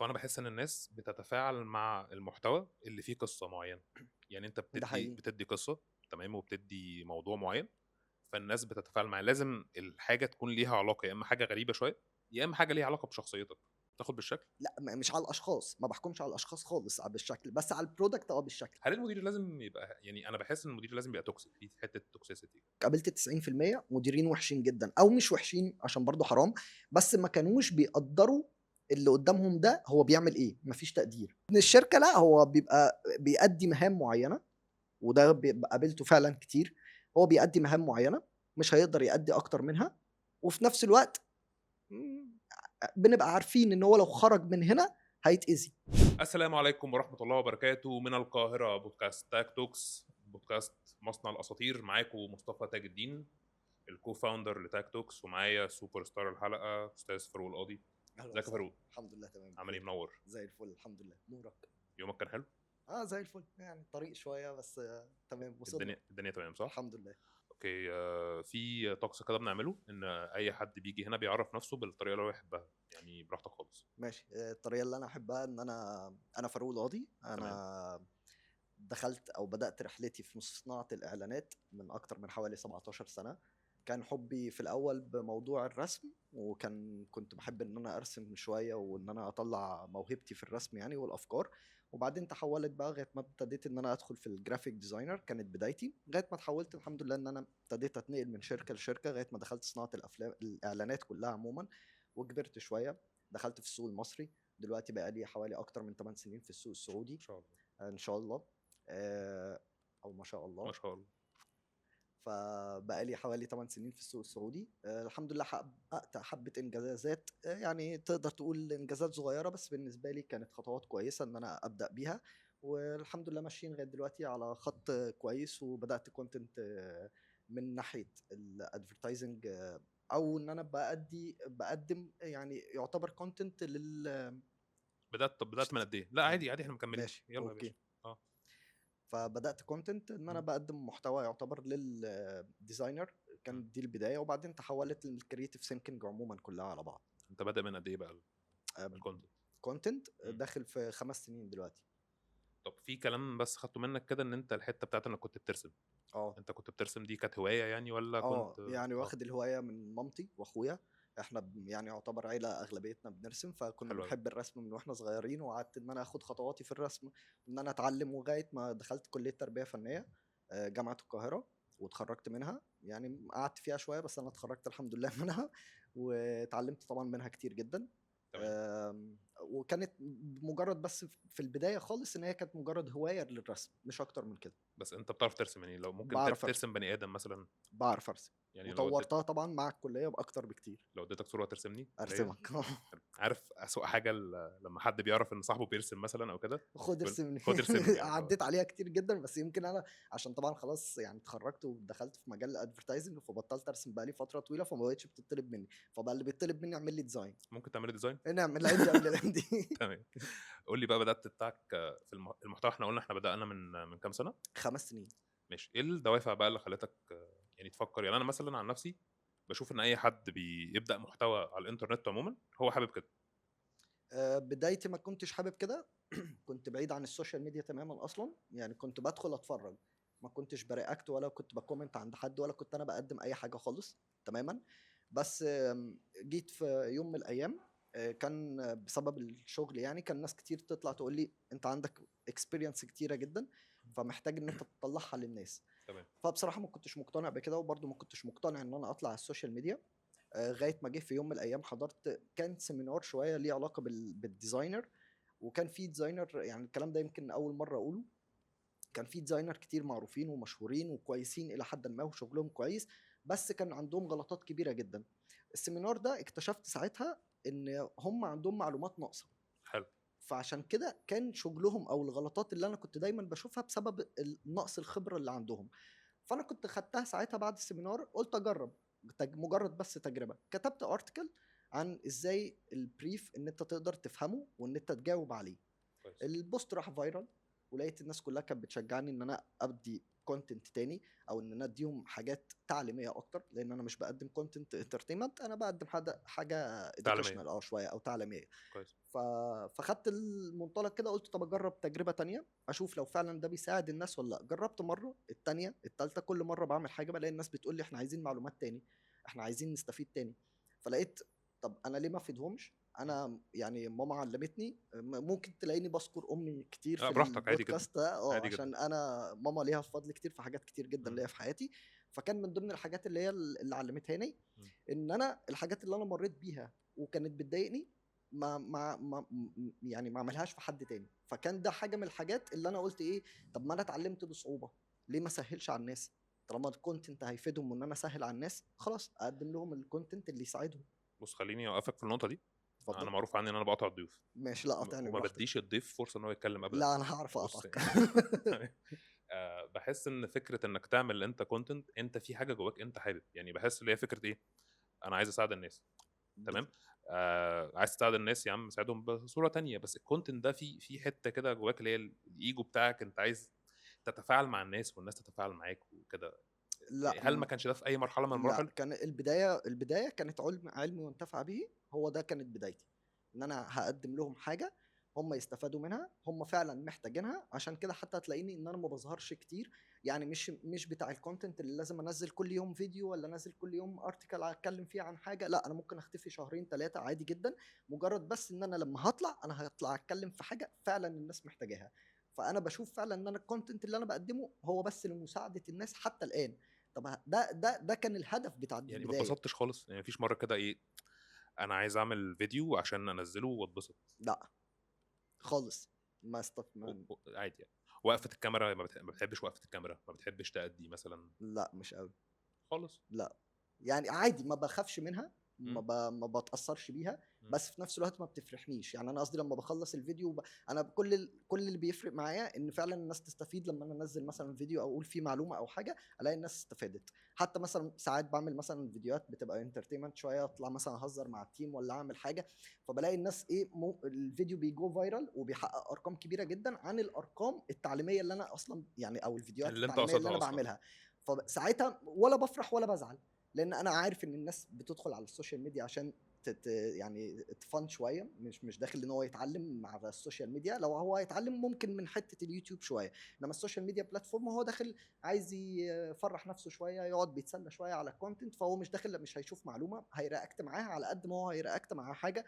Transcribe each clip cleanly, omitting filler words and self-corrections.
هو أنا باحس إن الناس بتتفاعل مع المحتوى اللي فيه قصة معيّنة، يعني أنت ده حقيقي. بتدّي قصة تمام، وبتدّي موضوع معيّن، فالناس بتتفاعل معاه، لازم الحاجة تكون ليها علاقة، يا إمّا حاجة غريبة شوية، يا إمّا حاجة ليها علاقة بشخصيتك، تاخد بالشكل. لأ، مش على الأشخاص، ما باحكمش على الأشخاص خالص بالشكل، بس على الproduct بالشكل. هل المدير لازم يبقى يعني أنا باحس إن المدير لازم يبقى toxic في حتّة toxicity. قابلت 90% مديرين وحشين جدًا، أو مش وحشين عشان برضه حرام، بس ما كانوش بيقدّروا اللي قدّامهم ده هو بيعمل إيه، ما فيش تقدير. من الشركة لأ، هو بيبقى بيأدّي مهام معيّنة، وده قابلته فعلًا كتير. هو بيأدّي مهام معيّنة، مش هيقدر يأدّي أكتر منها، وفي نفس الوقت إمم، بنبقى عارفين إن هو لو خرج من هنا هيتأذي. السلام عليكم ورحمة الله وبركاته، من القاهرة بودكاست تاك توكس، بودكاست مصنع الأساطير، معاكم مصطفى تاج الدين الco-founder لتاك توكس، ومعايا سوبر ستار الحلقة أستاذ فاروق القاضي. أهلًا ازيك يا وسهلًا، فاروق؟ الحمد لله تمام عامل إيه؟ بخير، منور. زي الفل الحمد لله، نورك. يومك كان حلو؟ زي الفل، يعني طريق شوية بس تمام وصلنا، الدنيا تمام صح؟ الحمد لله. اوكي، في طقس كده بنعمله ان اي حد بيجي هنا بيعرف نفسه بالطريقه اللي هو يحبها، يعني براحتك خالص. ماشي، الطريقة اللي أنا أحبها إن أنا فاروق القاضي. تمام. أنا دخلت أو بدأت رحلتي في صناعة الإعلانات من أكتر من حوالي 17 سنة. كان حبي في الأول بموضوع الرسم، كنت باحب إن أنا أرسم شوية وإن أنا أطلّع موهبتي في الرسم يعني والأفكار، وبعدين تحوّلت بقى لغاية ما ابتديت إن أنا أدخل في الgraphic designer كانت بدايتي، لغاية ما اتحوّلت الحمد لله إن أنا ابتديت أتنقل من شركة لشركة لغاية ما دخلت صناعة الإعلانات كلّها عمومًا، وكبرت شوية، دخلت في السوق المصري. دلوقتي بقى لي حوالي أكتر من 8 سنين في السوق ما السعودي. شاء الله. إن شاء الله. آآ أو ما شاء ما الله. شاء الله. فبقى لي حوالي 8 سنين في السوق السعودي. الحمد لله حققت حبّة إنجازات، يعني تقدر تقول إنجازات صغيّرة، بس بالنسبة لي كانت خطوات كويسة إن أنا أبدأ بيها، والحمد لله ماشيين لغاية دلوقتي على خط كويس، وبدأت content من ناحية الadvertising، أو إن أنا باقدّم يعني يعتبر content بدات من قد ايه؟ لا عادي عادي، احنا مكملين، ماشي، يلا يا باشا. أوكي. اه. فبدأت content إن أنا مم. باقدّم محتوى يعتبر للdesigner. مم. كانت دي البداية، وبعدين تحوّلت للcreative thinking عمومًا كلّها على بعض. انت بادئ من قد ايه بقى آآ الكونتنت؟ content داخل في 5 سنين دلوقتي. طب في كلام بس خدته منك كده، ان انت الحته بتاعت انك كنت بترسم، آه. انت كنت بترسم دي كانت هوايه يعني ولا كنت يعني اه؟ واخد الهواية من مامتي وأخويا. إحنا يعني يعتبر عيلة أغلبيتنا بنرسم، فكُنّا حلو قوي. بنحب الرسم من وإحنا صغيرين، وقعدت إن أنا آخُد خطواتي في الرسم، وإن أنا أتعلّم لغاية ما دخلت كلية تربية فنية جامعة القاهرة، واتخرّجت منها. يعني قعدت فيها شوية، بس أنا اتخرّجت الحمد لله منها، واتعلّمت طبعًا منها كتير جدًا. تمام. وكانت مجرّد بس في البداية خالص إن هي كانت مجرّد هواية للرسم، مش أكتر من كده. بس انت بتعرف ترسم، يعني لو ممكن باعرف أرسم، ترسم بني ادم مثلا؟ باعرف أرسم، يعني وطوّرتها طبعًا مع الكلية بأكتر بكتير. لو اديتك صورة ترسمني اللي هي أرسمك. حلو. عارف أسوأ حاجة لمّا حد بيعرف إن صاحبه بيرسم مثلًا أو كده، خُد يقول ارسمني. خُد ارسمني اللي هو عدّيت عليها كتير جدًا، بس يمكن أنا عشان طبعًا خلاص يعني اتخرّجت ودخلت في مجال الadvertising، فبطّلت أرسم بقى لي فترة طويلة، فما بقتش بتطلب منّي، فبقى اللي بيتطلب منّي اعمل لي design. ممكن تعمل لي design؟ نعمل عِد قبل العِد. تمام. قُل لي بقى بدأت بتاعك في المحتوى، إحنا قُلنا إحنا بدأنا من كام سنة؟ 5 سنين. ماشي، إيه الدوافع بقى اللي خلّتك يعني تفكّر؟ يعني أنا مثلًا عن نفسي باشوف إن أي حد بيبدأ محتوى على الإنترنت عمومًا هو حابب كده. بدايتي ما كنتش حابب كده. كنت بعيد عن السوشيال ميديا تمامًا أصلًا، يعني كنت بادخل أتفرّج، ما كنتش باreact ولا كنت باcomment عند حد ولا كنت أنا باقدّم أي حاجة خالص تمامًا. بس جيت في يوم من الأيام، كان بسبب الشغل يعني، كان ناس كتير تطلع تقول لي: "أنت عندك experience كتيرة جدًا، فمحتاج إن أنت تطلّعها للناس." تمام. فبصراحة ما كنتش مقتنع بكده، وبرضه ما كنتش مقتنع إن أنا أطلع على السوشيال ميديا. لغاية ما جه في يوم من الأيام حضرت كان سيمينار شوية ليه علاقة بالdesigner، وكان في designer، يعني الكلام ده يمكن أول مرّة أقوله. كان في designer كتير معروفين ومشهورين وكويسين إلى حدٍ ما وشغلهم كويس، بس كان عندهم غلطات كبيرة جدًا. السيمينار ده اكتشفت ساعتها إن هم عندهم معلومات ناقصة، حلو. فعشان كده كان شغلهم أو الغلطات اللي أنا كنت دايمًا باشوفها بسبب نقص الخبرة اللي عندهم. فأنا كنت خدتها ساعتها بعد السيمينار، قُلت أجرّب، مجرّد بس تجربة. كتبت article عن إزاي الbrief إن أنت تقدر تفهمه وإن أنت تجاوب عليه. كويس. الpost راح viral، ولقيت الناس كلها كانت بتشجعني ان انا ابدي كونتنت تاني، او ان انا اديهم حاجات تعليميه اكتر، لان انا مش بقدم كونتنت انترتينمنت، انا بقدم حاجه تعليميه educational شويه او تعليميه. كويس. ف... فخدت المنطلق كده، قلت طب اجرب تجربه تانية اشوف لو فعلا ده بيساعد الناس ولا لا. جربت مره، التانية، التالتة، كل مره بعمل حاجه بلاقي الناس بتقول لي احنا عايزين معلومات تاني، احنا عايزين نستفيد تاني. فلقيت طب انا ليه ما افيدهمش؟ انا يعني ماما علمتني، ممكن تلاقيني بذكر امي كتير في براحتك، عادي جدا، البودكاست ده، عادي جدا. عشان انا ماما ليها فضل كتير في حاجات كتير جدا مم. ليا في حياتي. فكان من ضمن الحاجات اللي هي اللي علمتهاني مم. ان انا الحاجات اللي انا مريت بيها وكانت بتضايقني يعني ما اعملهاش في حد تاني. فكان ده حاجه من الحاجات اللي انا قلت ايه، طب ما انا اتعلمت بصعوبه، ليه ما اسهلش على الناس؟ طالما الكونتنت هيفيدهم وان انا اسهل على الناس، خلاص اقدم لهم الكونتنت اللي يساعدهم. بص خليني اوقفك في النقطه دي. اتفضل. انا معروف عني ان انا بقطع الضيوف، ماشي، لا قاطعني وما براحتك. بديش الضيف فرصه ان هو يتكلم ابدا. لا انا هعرف بص اقطعك. بحس ان فكره انك تعمل انت كونتنت، انت في حاجه جواك انت حابب، يعني بحس اللي هي فكره ايه، انا عايز اساعد الناس، تمام. عايز تساعد الناس يا عم، ساعدهم بصوره تانية، بس الكونتنت ده في حته كده جواك اللي هي الايجو بتاعك، انت عايز تتفاعل مع الناس والناس تتفاعل معاك وكده. لا يعني هل ما كانش ده في اي مرحله من لا المراحل؟ كان البدايه كانت علمي وانتفع به، هو ده كانت بدايتي، ان انا هقدم لهم حاجه هم يستفادوا منها، هم فعلا محتاجينها. عشان كده حتى هتلاقيني ان انا ما بظهرش كتير، يعني مش بتاع الكونتنت اللي لازم انزل كل يوم فيديو ولا انزل كل يوم ارتكل اتكلم فيه عن حاجه. لا انا ممكن اختفي شهرين ثلاثه عادي جدا، مجرد بس ان انا لما هطلع انا هطلع اتكلم في حاجه فعلا الناس محتاجاها. فانا بشوف فعلا ان انا الكونتنت اللي انا بقدمه هو بس لمساعده الناس حتى الان. طب ده كان الهدف بتاع يعني ما البدايه. اتبسطتش خالص؟ يعني مفيش مره كده ايه، انا عايز اعمل فيديو عشان انزله واتبسط؟ لا خالص، ما عادي يعني. وقفه الكاميرا ما بتحبش وقفه الكاميرا، ما بتحبش تأدي مثلا لا مش قوي. خالص؟ لا يعني عادي، ما بخافش منها، مم. ما بتأثرش بيها، مم. بس في نفس الوقت ما بتفرحنيش. يعني انا قصدي لما بخلص الفيديو انا كل اللي بيفرق معايا ان فعلا الناس تستفيد. لما انا انزل مثلا فيديو او اقول فيه معلومه او حاجه الاقي الناس استفادت. حتى مثلا ساعات بعمل مثلا فيديوهات بتبقى انترتينمنت شويه، اطلع مثلا اهزر مع التيم ولا اعمل حاجه، فبلاقي الناس ايه، الفيديو بيجو فايرال وبيحقق ارقام كبيره جدا عن الارقام التعليميه اللي انا اصلا يعني، او الفيديوهات اللي انت التعليميه اللي انا قصدها اصلا. بعملها. فساعتها ولا بفرح ولا بزعل، لان انا عارف ان الناس بتدخل على السوشيال ميديا عشان يعني تفن شويه، مش داخل ان هو يتعلم مع السوشيال ميديا. لو هو هيتعلم ممكن من حته اليوتيوب شويه، انما السوشيال ميديا بلاتفورم هو داخل عايز يفرح نفسه شويه، يقعد بيتسلى شويه على الكونتنت. فهو مش داخل، مش هيشوف معلومه هيرياكت معاها على قد ما هو هيرياكت مع حاجه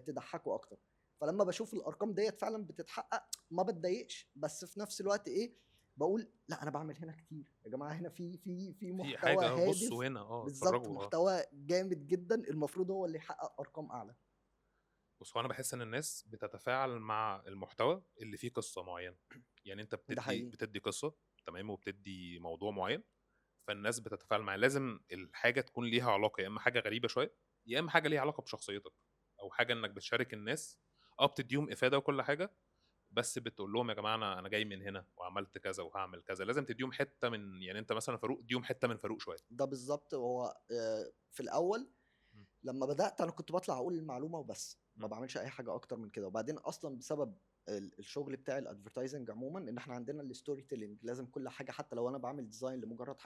تضحكه اكتر. فلما بشوف الارقام ديت فعلا بتتحقق ما بتضايقش، بس في نفس الوقت ايه، بقول لا انا بعمل هنا كتير يا جماعه، هنا في في محتوى حاجه هادف. بصوا هنا، بالظبط، اتفرجوا محتوى جامد جدا المفروض هو اللي يحقق ارقام اعلى. بص هو انا بحس ان الناس بتتفاعل مع المحتوى اللي فيه قصه معينه. يعني انت ده بتدي حقيقي. بتدي قصه، تمام، وبتدي موضوع معين، فالناس بتتفاعل معاه. لازم الحاجه تكون ليها علاقه، يا اما حاجه غريبه شويه، يا اما حاجه ليها علاقه بشخصيتك، او حاجه انك بتشارك الناس، بتديهم افاده وكل حاجه، بس بتقول لهم يا جماعه انا جاي من هنا وعملت كذا وهعمل كذا. لازم تديهم حته من، يعني انت مثلا فاروق اديهم حته من فاروق شويه. ده بالظبط. هو في الاول م- لما بدات انا كنت بطلع اقول المعلومه وبس، ما م- بعملش اي حاجه اكتر من كده. وبعدين اصلا بسبب الشغل بتاعي الادفرتايزنج عموما، ان احنا عندنا الستوري تيلينج، لازم كل حاجه حتى لو انا بعمل ديزاين لمجرد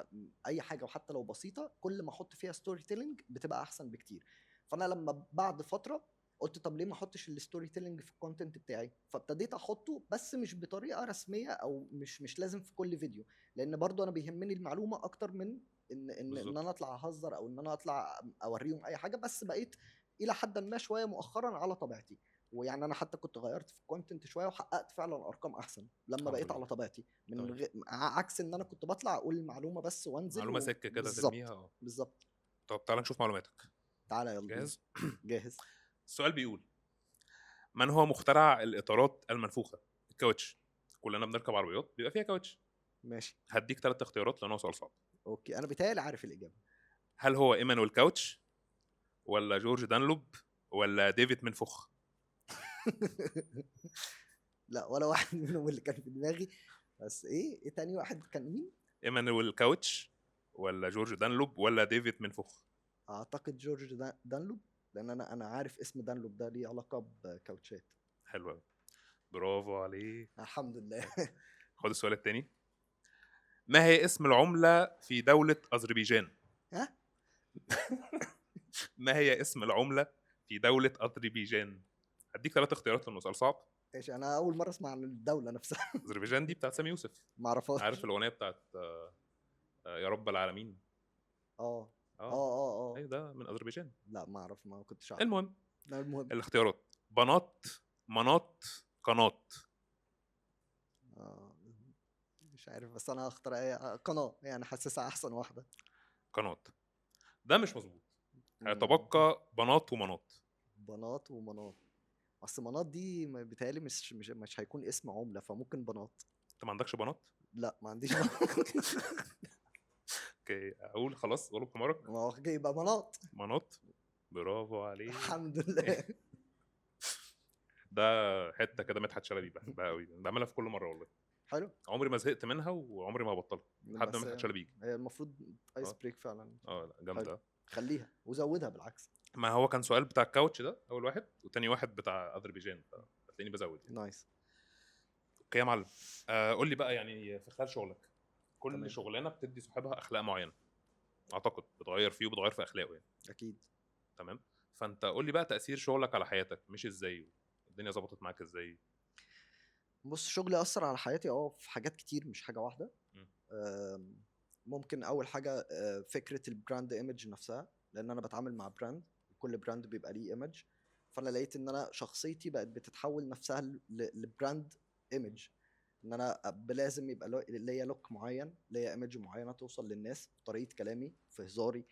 اي حاجه وحتى لو بسيطه، كل ما احط فيها ستوري تيلينج بتبقى احسن بكتير. فانا لما بعد فتره قلت طب ليه ما احطش الستوري تيلينج في الكونتنت بتاعي، فابتديت احطه بس مش بطريقه رسميه، او مش لازم في كل فيديو، لان برضو انا بيهمني المعلومه اكتر من ان بالظبط. انا اطلع اهزر او ان انا اطلع اوريهم اي حاجه. بس بقيت الى حد ما شويه مؤخرا على طبيعتي، ويعني انا حتى كنت غيرت في الكونتنت شويه وحققت فعلا ارقام احسن لما الحمد بقيت على لله. طبيعتي، من تمام. عكس ان انا كنت بطلع اقول المعلومه بس وانزل معلومه سكه كده ترميها، بالظبط. بالظبط. طب تعالى نشوف معلوماتك. تعالى يلا بينا. جاهز؟ جاهز. السؤال بيقول: من هو مخترع الاطارات المنفوخه، الكاوتش؟ كلنا بنركب عربيات بيبقى فيها كاوتش. ماشي. هديك 3 اختيارات لان هو سؤال صعب. اوكي انا بيتهيألي عارف الاجابه. هل هو ايمانويل كاوتش، ولا جورج دانلوب، ولا ديفيد منفوخ؟ لا ولا واحد منهم اللي كان في دماغي. بس ايه تاني واحد كان مين؟ ايمانويل كاوتش، ولا جورج دانلوب، ولا ديفيد منفوخ؟ اعتقد جورج دانلوب، لان انا عارف اسم دانلوب ده ليه علاقه بكاوتشات. حلو قوي. برافو عليك. الحمد لله. خد السؤال التاني. ما هي اسم العملة في دولة أذربيجان؟ ها ما هي اسم العملة في دولة أذربيجان؟ هديك 3 اختيارات لأنه سؤال صعب. ماشي، انا اول مره اسمع عن الدوله نفسها. أذربيجان دي بتاعت سامي يوسف. ما اعرفهاش. عارف الأغنية بتاعت يا رب العالمين؟ اه اه اه اه. ايوه ده من أذربيجان. لا ما اعرف، ما كنتش اعرف. المهم لا المهم. الاختيارات: بنات، مناط، قناط. آه. مش عارف، بس انا هختار اي قناه، يعني حاسسها احسن واحده. قناط. ده مش مظبوط. مم. هيتبقى بنات ومناط. بنات ومناط. اصل مناط دي بيتهيألي مش هيكون اسم عمله، فممكن بنات. انت ما عندكش بنات؟ لا ما عنديش بنات. اوكي اقول خلاص غلب حمارك. ما هو يبقى مناط. مناط. برافو عليك. الحمد لله. ده حته كده مدحت شلبي بحبها قوي، بعملها في كل مره والله. حلو. عمري ما زهقت منها وعمري ما هبطلها لحد ما بس مدحت شلبي يجي. هي المفروض ايس اه بريك فعلا. اه لا حلو. جامده. خليها وزودها بالعكس. ما هو كان سؤال بتاع الكاوتش ده اول واحد، وتاني واحد بتاع اذربيجان، هتلاقيني بزود يعني. نايس. اوكي يا معلم. قول لي بقى يعني في خلال شغلك، كل تمام. شغلانه بتدي صاحبها اخلاق معينه، اعتقد بتغير فيه وبتغير في اخلاقه يعني. اكيد. تمام. فانت قول لي بقى تاثير شغلك على حياتك مش ازاي، الدنيا ظبطت معاك ازاي؟ بص، شغلي اثر على حياتي في حاجات كتير، مش حاجه واحده. م. آم، ممكن اول حاجه فكره البراند ايمج نفسها، لان انا بتعامل مع براند، كل براند بيبقى ليه ايمج. فانا لقيت ان انا شخصيتي بقت بتتحول نفسها لبراند ايمج. ان انا لازم يبقى ليا لوك معين، ليا ايمج معينه توصل للناس في طريقه كلامي، في هزاري،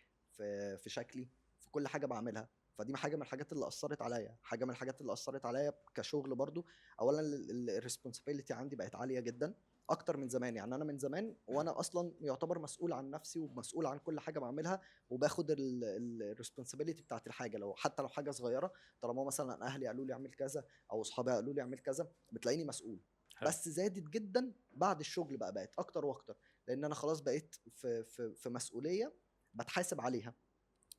في شكلي، في كل حاجه بعملها. فدي حاجه من الحاجات اللي اثرت عليا، حاجه من الحاجات اللي اثرت عليا كشغل برضو. اولا الريسبونسابيلتي عندي بقت عاليه جدا، اكتر من زمان. يعني انا من زمان وانا اصلا يعتبر مسؤول عن نفسي ومسؤول عن كل حاجه بعملها، وباخد الريسبونسابيلتي بتاعت الحاجه، حتى لو حاجه صغيره. طالما مثلا اهلي قالوا لي اعمل كذا او اصحابي قالوا لي اعمل كذا، بتلاقيني مسؤول. حلو. بس زادت جدا بعد الشغل، بقت اكتر واكتر، لان انا خلاص بقيت في مسؤوليه بتحاسب عليها.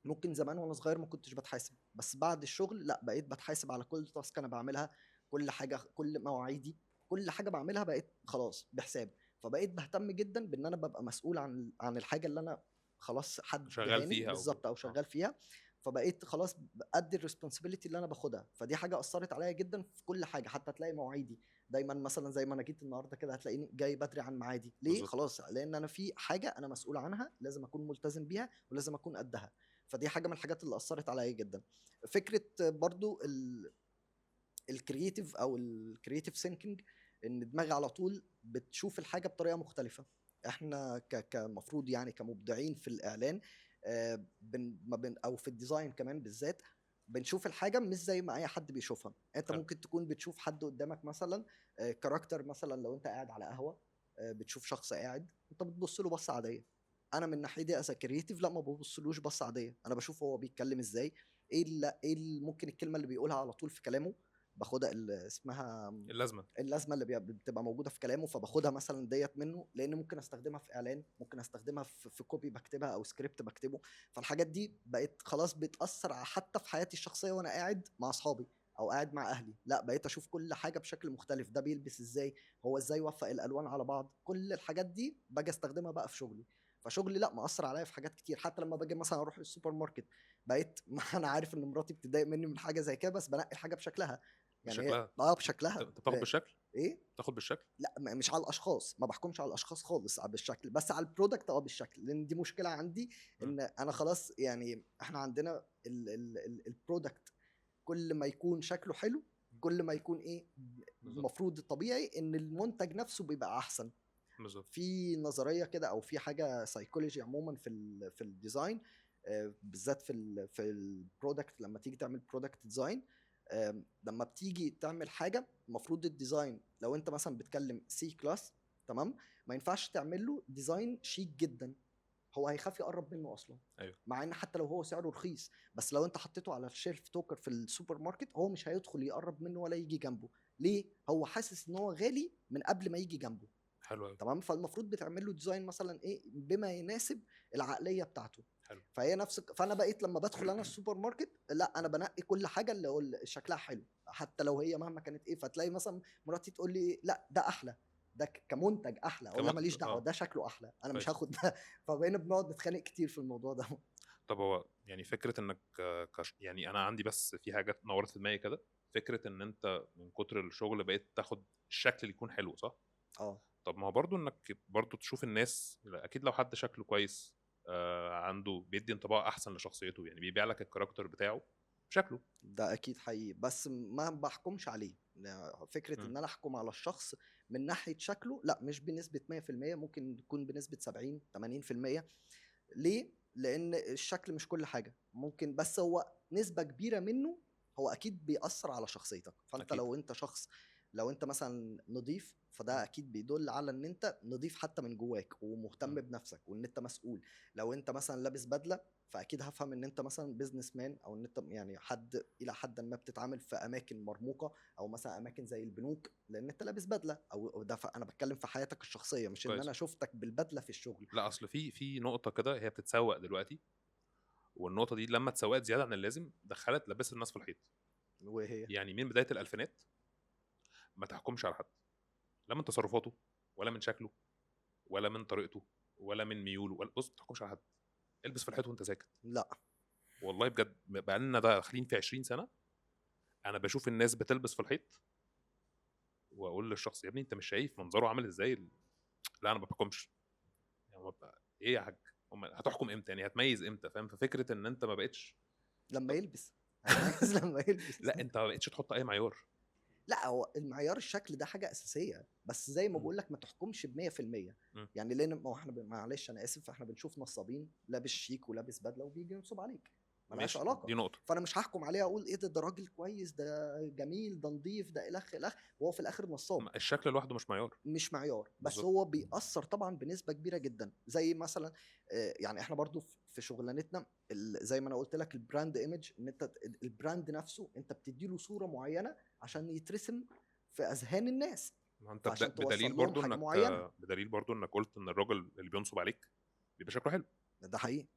ممكن زمان وانا صغير ما كنتش بتحاسب، بس بعد الشغل لا، بقيت بتحاسب على كل تاسك انا بعملها، كل حاجه، كل مواعيدي، كل حاجه بعملها بقيت خلاص بحساب. فبقيت بهتم جدا بان انا ببقى مسؤول عن الحاجه اللي انا خلاص حد شغال ادهاني فيها او بالظبط او اه. شغال فيها. فبقيت خلاص قد الريسبونسابيلتي اللي انا باخدها. فدي حاجه اثرت عليا جدا في كل حاجه، حتى تلاقي مواعيدي دايما مثلا زي ما انا جيت النهارده كده هتلاقيني جاي بدري عن ميعادي. ليه؟ بالظبط. خلاص، لان انا في حاجه انا مسؤول عنها، لازم اكون ملتزم بيها ولازم اكون قدها. فدي حاجه من الحاجات اللي اثرت عليا جدا. فكره برضو الكرييتيف او الكرييتيف ثينكينج، ان دماغي على طول بتشوف الحاجه بطريقه مختلفه. احنا كمفروض يعني كمبدعين في الاعلان، ما بن او في الديزاين كمان بالذات، بنشوف الحاجه مش زي ما اي حد بيشوفها. انت حلو. ممكن تكون بتشوف حد قدامك مثلا كاركتر، مثلا لو انت قاعد على قهوه بتشوف شخص قاعد، انت بتبص له بصه عاديه. انا من ناحيتي از كرييتيف لا، ما ببصلوش بصه عاديه، انا بشوف هو بيتكلم ازاي، ممكن الكلمه اللي بيقولها على طول في كلامه باخدها، اسمها اللازمه. اللازمه اللي بتبقى موجوده في كلامه، فباخدها مثلا ديت منه، لان ممكن استخدمها في اعلان، ممكن استخدمها في كوبي بكتبها او سكريبت بكتبه. فالحاجات دي بقت خلاص بتاثر حتى في حياتي الشخصيه، وانا قاعد مع اصحابي او قاعد مع اهلي، لا بقيت اشوف كل حاجه بشكل مختلف. ده بيلبس ازاي، هو ازاي وفق الالوان على بعض، كل الحاجات دي باجي استخدمها بقى في شغلي. فشغلي لا مأثر عليا في حاجات كتير. حتى لما باجي مثلا اروح السوبر ماركت، بقيت ما انا عارف ان مراتي بتتضايق مني من حاجه زي كده، بس بنقي الحاجه بشكلها. يعني هي بشكلها. انت بشكلها. أنت بتاخد لا. بالشكل. ايه. تاخد بالشكل. لا مش على الاشخاص، ما بحكمش على الاشخاص خالص بالشكل، بس على البرودكت بالشكل، لان دي مشكله عندي. م. ان انا خلاص يعني احنا عندنا البرودكت كل ما يكون شكله حلو، كل ما يكون ايه، بالظبط. المفروض الطبيعي ان المنتج نفسه بيبقى احسن. بالظبط. في نظريه كده او في حاجه سايكولوجي عموما في الديزاين، بالذات في البرودكت. لما تيجي تعمل برودكت ديزاين، لما بتيجي تعمل حاجه، المفروض الديزاين لو انت مثلا بتكلم سي كلاس، تمام، ما ينفعش تعمل له ديزاين شيك جدا، هو هيخاف يقرب منه اصلا. ايوه. مع ان حتى لو هو سعره رخيص، بس لو انت حطيته على الشيلف توكر في السوبر ماركت، هو مش هيدخل يقرب منه ولا يجي جنبه. ليه؟ هو حاسس ان هو غالي من قبل ما يجي جنبه. حلو قوي. تمام. فالمفروض بتعمل له ديزاين مثلا ايه بما يناسب العقليه بتاعته. حلو. فهي نفس فانا بقيت لما بدخل انا السوبر ماركت، لا انا بنقي كل حاجه اللي اقول شكلها حلو حتى لو هي مهما كانت ايه. فتلاقي مثلا مراتي تقول لي لا ده احلى، ده كمنتج احلى، اقول لها كمان ماليش دعوه، اه ده شكله احلى، انا مش كويس. هاخد ده. فبقينا بنقعد نتخانق كتير في الموضوع ده. طب هو يعني فكره انك يعني انا عندي بس في حاجات نورت في دماغي كده. فكره ان انت من كتر الشغل بقيت تاخد الشكل اللي يكون حلو، صح؟ اه طب ما هو برضو انك برضو تشوف الناس، اكيد لو حد شكله كويس عنده بيدي انطباع احسن لشخصيته، يعني بيبيع لك الكاركتر بتاعه بشكله. ده اكيد حقيقي، بس ما بحكمش عليه. فكره مم. ان انا احكم على الشخص من ناحيه شكله لا، مش بنسبه 100%، ممكن يكون بنسبه 70 80%. ليه؟ لان الشكل مش كل حاجه ممكن، بس هو نسبه كبيره منه هو اكيد بيأثر على شخصيتك. فانت اكيد. لو انت شخص، لو انت مثلا نضيف، فده مم. اكيد بيدل على ان انت نضيف حتى من جواك ومهتم مم. بنفسك وان انت مسؤول. لو انت مثلا لابس بدله، فاكيد هفهم ان انت مثلا بيزنس مان، او ان انت يعني حد الى حد ما بتتعامل في اماكن مرموقه، او مثلا اماكن زي البنوك لان انت لابس بدله. او ده انا بتكلم في حياتك الشخصيه، مش ان كويس. انا شفتك بالبدله في الشغل. لا اصل في نقطه كده هي بتتسوق دلوقتي، والنقطه دي لما اتسوقت زياده عن اللازم دخلت لبست الناس في الحيط. وهي يعني من بدايه الالفينات ما تحكمش على حد، لا من تصرفاته ولا من شكله ولا من طريقته ولا من ميوله، ولا بص ما تحكمش على حد. البس في الحيط وانت ساكت. لا. والله بجد بقى لنا داخلين في 20 سنه انا بشوف الناس بتلبس في الحيط واقول للشخص يا ابني انت مش شايف منظره عامل ازاي لا انا ما بحكمش. يعني ايه يا حاج؟ هتحكم امتى؟ يعني هتميز امتى؟ فاهم؟ ففكره ان انت ما بقتش لما يلبس هيميز لما يلبس. لا انت ما بقتش تحط اي معيار. لا، هو المعيار الشكل ده حاجه اساسيه، بس زي ما م- بقول لك ما تحكمش ب 100%. م. يعني لان ما هو احنا معلش انا اسف، احنا بنشوف نصابين لابس شيك ولابس بدله وبيجي ينصب عليك، ملهاش ماشي علاقه. دي نقطه. فانا مش هحكم عليه اقول ايه ده راجل كويس، ده جميل، ده نظيف، ده الخ الخ، وهو في الاخر نصاب. الشكل لوحده مش معيار. مش معيار، بس بالظبط. هو بيأثر طبعا بنسبة كبيرة جدا. زي مثلا يعني احنا برضو في شغلانتنا، زي ما انا قلت لك البراند ايمج، ان انت البراند نفسه انت بتديله صورة معينة عشان يترسم في اذهان الناس، ما انت فعشان بدليل توصل لهم برضو حاجة انك معينة. قلت ان الراجل اللي بينصب عليك بيبقى شكله حلو. ده حقيقي.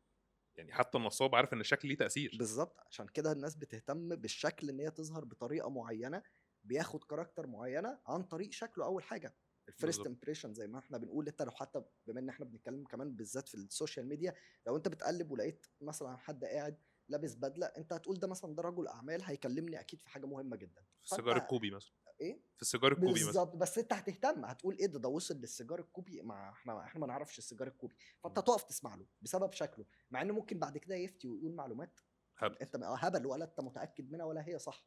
يعني حتى النصاب عارف ان الشكل ليه تاثير. بالظبط، عشان كده الناس بتهتم بالشكل، ان هي تظهر بطريقة معينة، بياخد كاركتر معينة عن طريق شكله اول حاجة. الفيرست بالظبط. امبريشن زي ما احنا بنقول. انت لو حتى بما ان احنا بنتكلم كمان بالذات في السوشيال ميديا، لو انت بتقلب ولقيت مثلا حد قاعد لابس بدله، انت هتقول ده مثلا ده رجل اعمال هيكلمني اكيد في حاجه مهمه جدا. في السيجار فانت الكوبي مثلا. ايه؟ في السيجار الكوبي مثلا. بالظبط. بس انت هتهتم، هتقول ايه ده وصل للسيجار الكوبي، ما احنا ما نعرفش السيجار الكوبي، فانت هتقف تسمع له بسبب شكله، مع انه ممكن بعد كده يفتي ويقول معلومات هبل. انت هبل، ولا انت متاكد منها ولا هي صح.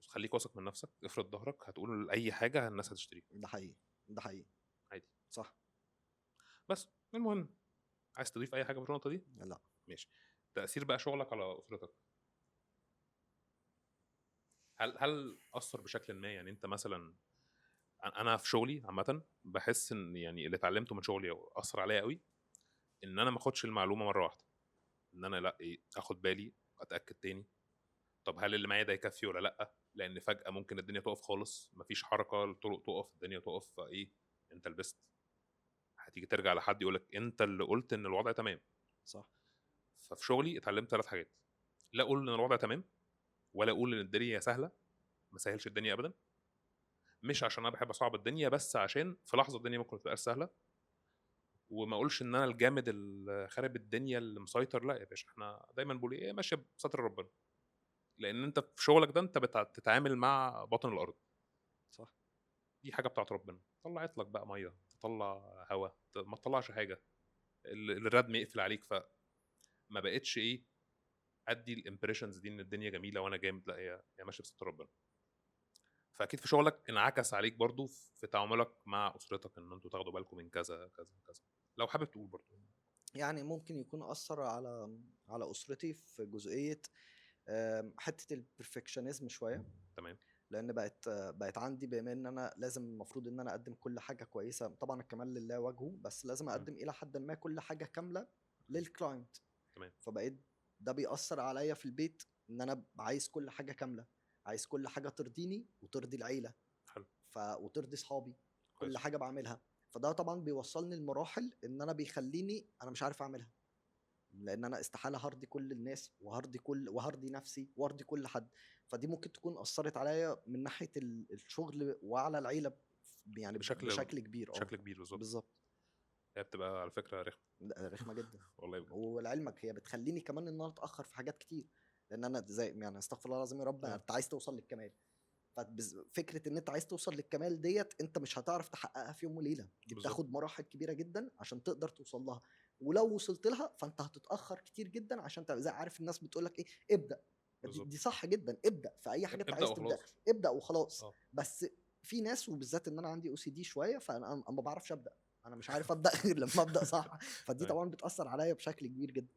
بس خليك واثق من نفسك، افرض ظهرك هتقول اي حاجه الناس هتشتريها ده حقيقي. ده حقيقي. عادي. صح. بس المهم، عايز تضيف اي حاجه في النقطه دي؟ لا. ماشي. تاثير بقى شغلك على اسرتك، هل اثر بشكل ما؟ يعني انت مثلا، انا في شغلي عامه بحس ان يعني اللي اتعلمته من شغلي اثر عليا قوي، ان انا ما اخدش المعلومه مره واحده، ان انا لا ايه اخد بالي، اتاكد تاني. طب هل اللي معايا ده يكفي ولا لا؟ لان فجاه ممكن الدنيا تقف خالص، مفيش حركه، الطرق تقف، الدنيا تقف، فايه انت لبست، هتيجي ترجع لحد يقولك انت اللي قلت ان الوضع تمام. صح. ففي شغلي اتعلمت 3 حاجات: لا اقول ان الوضع تمام، ولا اقول ان الدنيا سهله، ما سهلش الدنيا ابدا، مش عشان انا بحب اصعب الدنيا، بس عشان في لحظه الدنيا ممكن تبقى سهله. وما اقولش ان انا الجامد اللي خارب الدنيا اللي مسيطر، لا يا باشا، احنا دايما بقول ايه ماشيه بستر ربنا. لان انت في شغلك ده انت بتتعامل مع باطن الارض، صح. دي حاجه بتاعت ربنا. طلعت لك بقى ميه، تطلع هواء، ما تطلعش حاجه، الردم يقفل عليك. فما بقتش ايه ادي الامبريشنز دي ان الدنيا جميله وانا جامد، لا هي ماشيه بستر ربنا. فاكيد في شغلك انعكس عليك برضو في تعاملك مع اسرتك، ان انتوا تاخدوا بالكم من كذا كذا كذا. لو حابب تقول برضو. يعني ممكن يكون أثر على أسرتي في جزئية حتة البرفكشنزم شوية. تمام. لأن بقت عندي، بما إن أنا لازم المفروض إن أنا أقدم كل حاجة كويسة، طبعا الكمال لله وجهه، بس لازم م. أقدم إلى حد ما كل حاجة كاملة للكلاينت. تمام. فبقيت ده بيأثر عليا في البيت، إن أنا عايز كل حاجة كاملة، عايز كل حاجة ترضيني وترضي العيلة، حلو. وترضي صحابي، كل كويس. حاجة بعملها. فده طبعا بيوصلني لمراحل ان انا بيخليني انا مش عارف اعملها، لان انا استحاله هرضي كل الناس وهرضي نفسي وهرضي كل حد. فدي ممكن تكون اثرت عليا من ناحيه الشغل وعلى العيله يعني بشكل بشكل كبير. بشكل كبير بالظبط. بالظبط. هي بتبقى على فكره رخمه رخمه جدا. والله بجد. ولعلمك هي بتخليني كمان ان انا اتاخر في حاجات كتير، لان انا زي يعني استغفر الله العظيم يا رب، انت عايز توصل للكمال. ففكره ان انت عايز توصل للكمال ديت انت مش هتعرف تحققها في يوم وليله، دي بالظبط. بتاخد مراحل كبيره جدا عشان تقدر توصل لها. ولو وصلت لها فانت هتتاخر كتير جدا، عشان زي عارف الناس بتقول لك ايه، ابدا. بالظبط. دي صح جدا، ابدا في اي حاجه انت ابدا عايز وخلاص. تبدا، ابدا وخلاص. اه بس في ناس، وبالذات ان انا عندي او سي دي شويه، فانا ما بعرفش ابدا، انا مش عارف ابدا غير لما ابدا صح. فدي تمام. طبعا بتاثر عليا بشكل كبير جدا.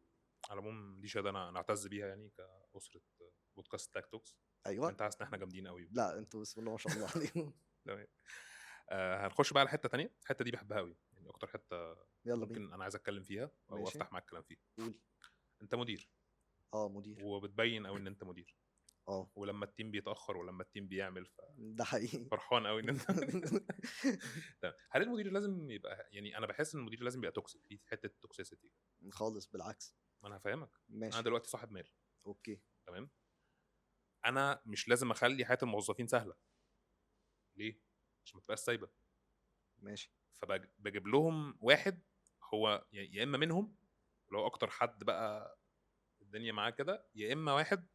على العموم دي شهاده انا اعتز بيها يعني كاسره بودكاست تاك توكس. ايوه. انت حاسس ان احنا جامدين قوي. لا انتوا بسم الله ما شاء الله عليكم. تمام. هنخش بقى على حته تانية. الحته دي بحبها قوي يعني، اكتر حته يلا بينا. ممكن انا عايز اتكلم فيها او ماشي. افتح معاك الكلام فيها. قول. انت مدير مدير. وبتبين قوي ان انت مدير، اه ولما التيم بيتاخر ولما التيم بيعمل ده حقيقي. فرحان قوي ان انت تمام. هل المدير لازم يبقى يعني، انا بحس ان المدير لازم يبقى توكسيك في حته توكسيسيتي؟ خالص بالعكس. ما انا هفهمك. انا ماشي. دلوقتي صاحب مال، اوكي. تمام. انا مش لازم اخلي حياه الموظفين سهله. ليه؟ عشان ما تبقاش سايبه. ماشي. فبجيب لهم واحد هو يا اما منهم لو اكتر حد بقى الدنيا معاه كده، يا اما واحد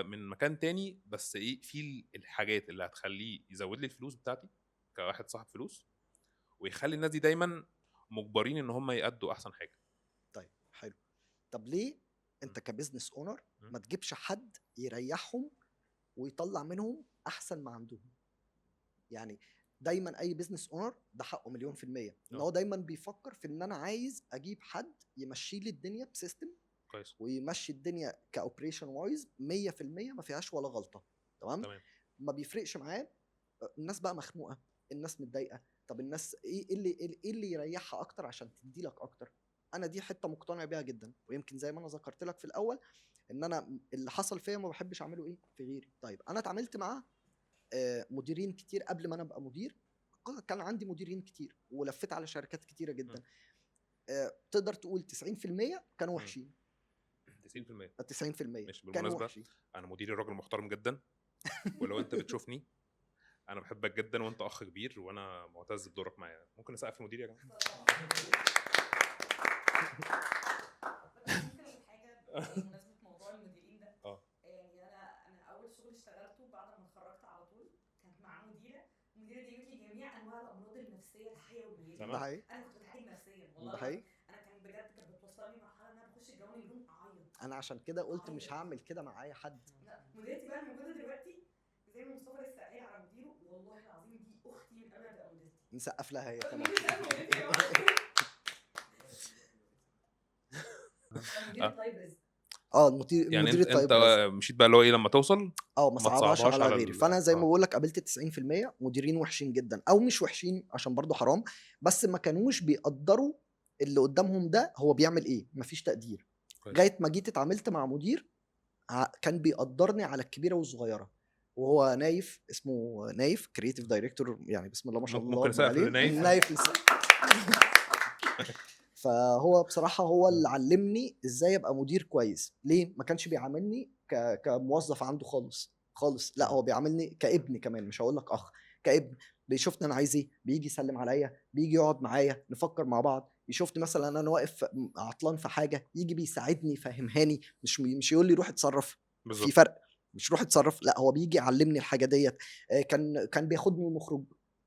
من مكان تاني بس ايه في الحاجات اللي هتخليه يزود لي الفلوس بتاعتي كواحد صاحب فلوس، ويخلي الناس دي دايما مجبرين ان هم يأدوا احسن حاجه. طيب حلو. طب ليه انت كبزنس اونر م. ما تجيبش حد يريحهم ويطلع منهم احسن ما عندهم؟ يعني دايما اي بزنس اونر ده حقه مليون في المية ان هو دايما بيفكر في ان انا عايز اجيب حد يمشي لي الدنيا بسيستم كويس. ويمشي الدنيا كاوبريشن وايز 100% ما فيهاش ولا غلطه. تمام. تمام. ما بيفرقش معاه الناس بقى مخنوقه، الناس متضايقه، طب الناس ايه اللي يريحها اكتر عشان تدي لك اكتر. انا دي حته مقتنع بيها جدا، ويمكن زي ما انا ذكرت لك في الاول ان انا اللي حصل فيا ما بحبش اعمله ايه في غيري. طيب انا اتعاملت مع مديرين كتير قبل ما انا ابقى مدير. كان عندي مديرين كتير ولفيت على شركات كتيره جدا. تقدر تقول 90% كانوا وحشين. 90%. 90% ماشي. كانوا بالمناسبه وحشين. انا مديري راجل محترم جدا، ولو انت بتشوفني انا بحبك جدا وانت اخ كبير وانا معتز بدورك معايا. ممكن اسقف لمديري يا جماعه؟ ممكن اقول حاجه بمناسبه موضوع المديرين ده. يعني انا اول شغل اشتغلته بعد ما اتخرجت على طول كانت مع مديره. المديره دي جابت لي جميع انواع الامراض النفسيه الحيه والميته. ده حقيقي. انا كنت بتعالج نفسيا ده والله. حقيقي. انا كان بجد كانت بتوصلني لمرحله ان انا بخش الجو اليوم اعيط. انا عشان كده قلت مش هعمل كده مع اي حد. لا مديرتي بقى الموجوده دلوقتي زي ما مصطفى لسه قايل على مديره، والله العظيم دي اختي من قبل ما تبقى مديرتي. نسقف لها هي كمان. مدير طيب رزق. المدير يعني المدير انت الطيب مشيت بقى اللي هو ايه لما توصل ما ما صعبهاش تصعبهاش على على غيري. فانا زي ما آه. بقول لك قابلت 90% مديرين وحشين جدا، او مش وحشين عشان برضو حرام، بس ما كانوش بيقدروا اللي قدامهم ده هو بيعمل ايه، مفيش تقدير. كويس. لغايه ما جيت اتعاملت مع مدير كان بيقدرني على الكبيره والصغيره، وهو نايف، اسمه نايف كرييتيف دايركتور، يعني بسم الله ما شاء الله ممكن أكبر اسقف عليه. لنايف؟ نايف فهو بصراحه هو اللي علمني ازاي ابقى مدير كويس. ليه؟ ما كانش بيعاملني كموظف عنده خالص خالص، لا هو بيعاملني كابن كمان، مش هقول لك اخ، كابن. بيشوفني انا عايز ايه، بيجي يسلم عليا، بيجي يقعد معايا نفكر مع بعض، يشوفني مثلا انا واقف عطلان في حاجه يجي بيساعدني يفهمهاني، مش يقول لي روح اتصرف. بالظبط. في فرق، مش روح اتصرف، لا هو بيجي يعلمني الحاجه ديت. كان بياخدني ونخرج.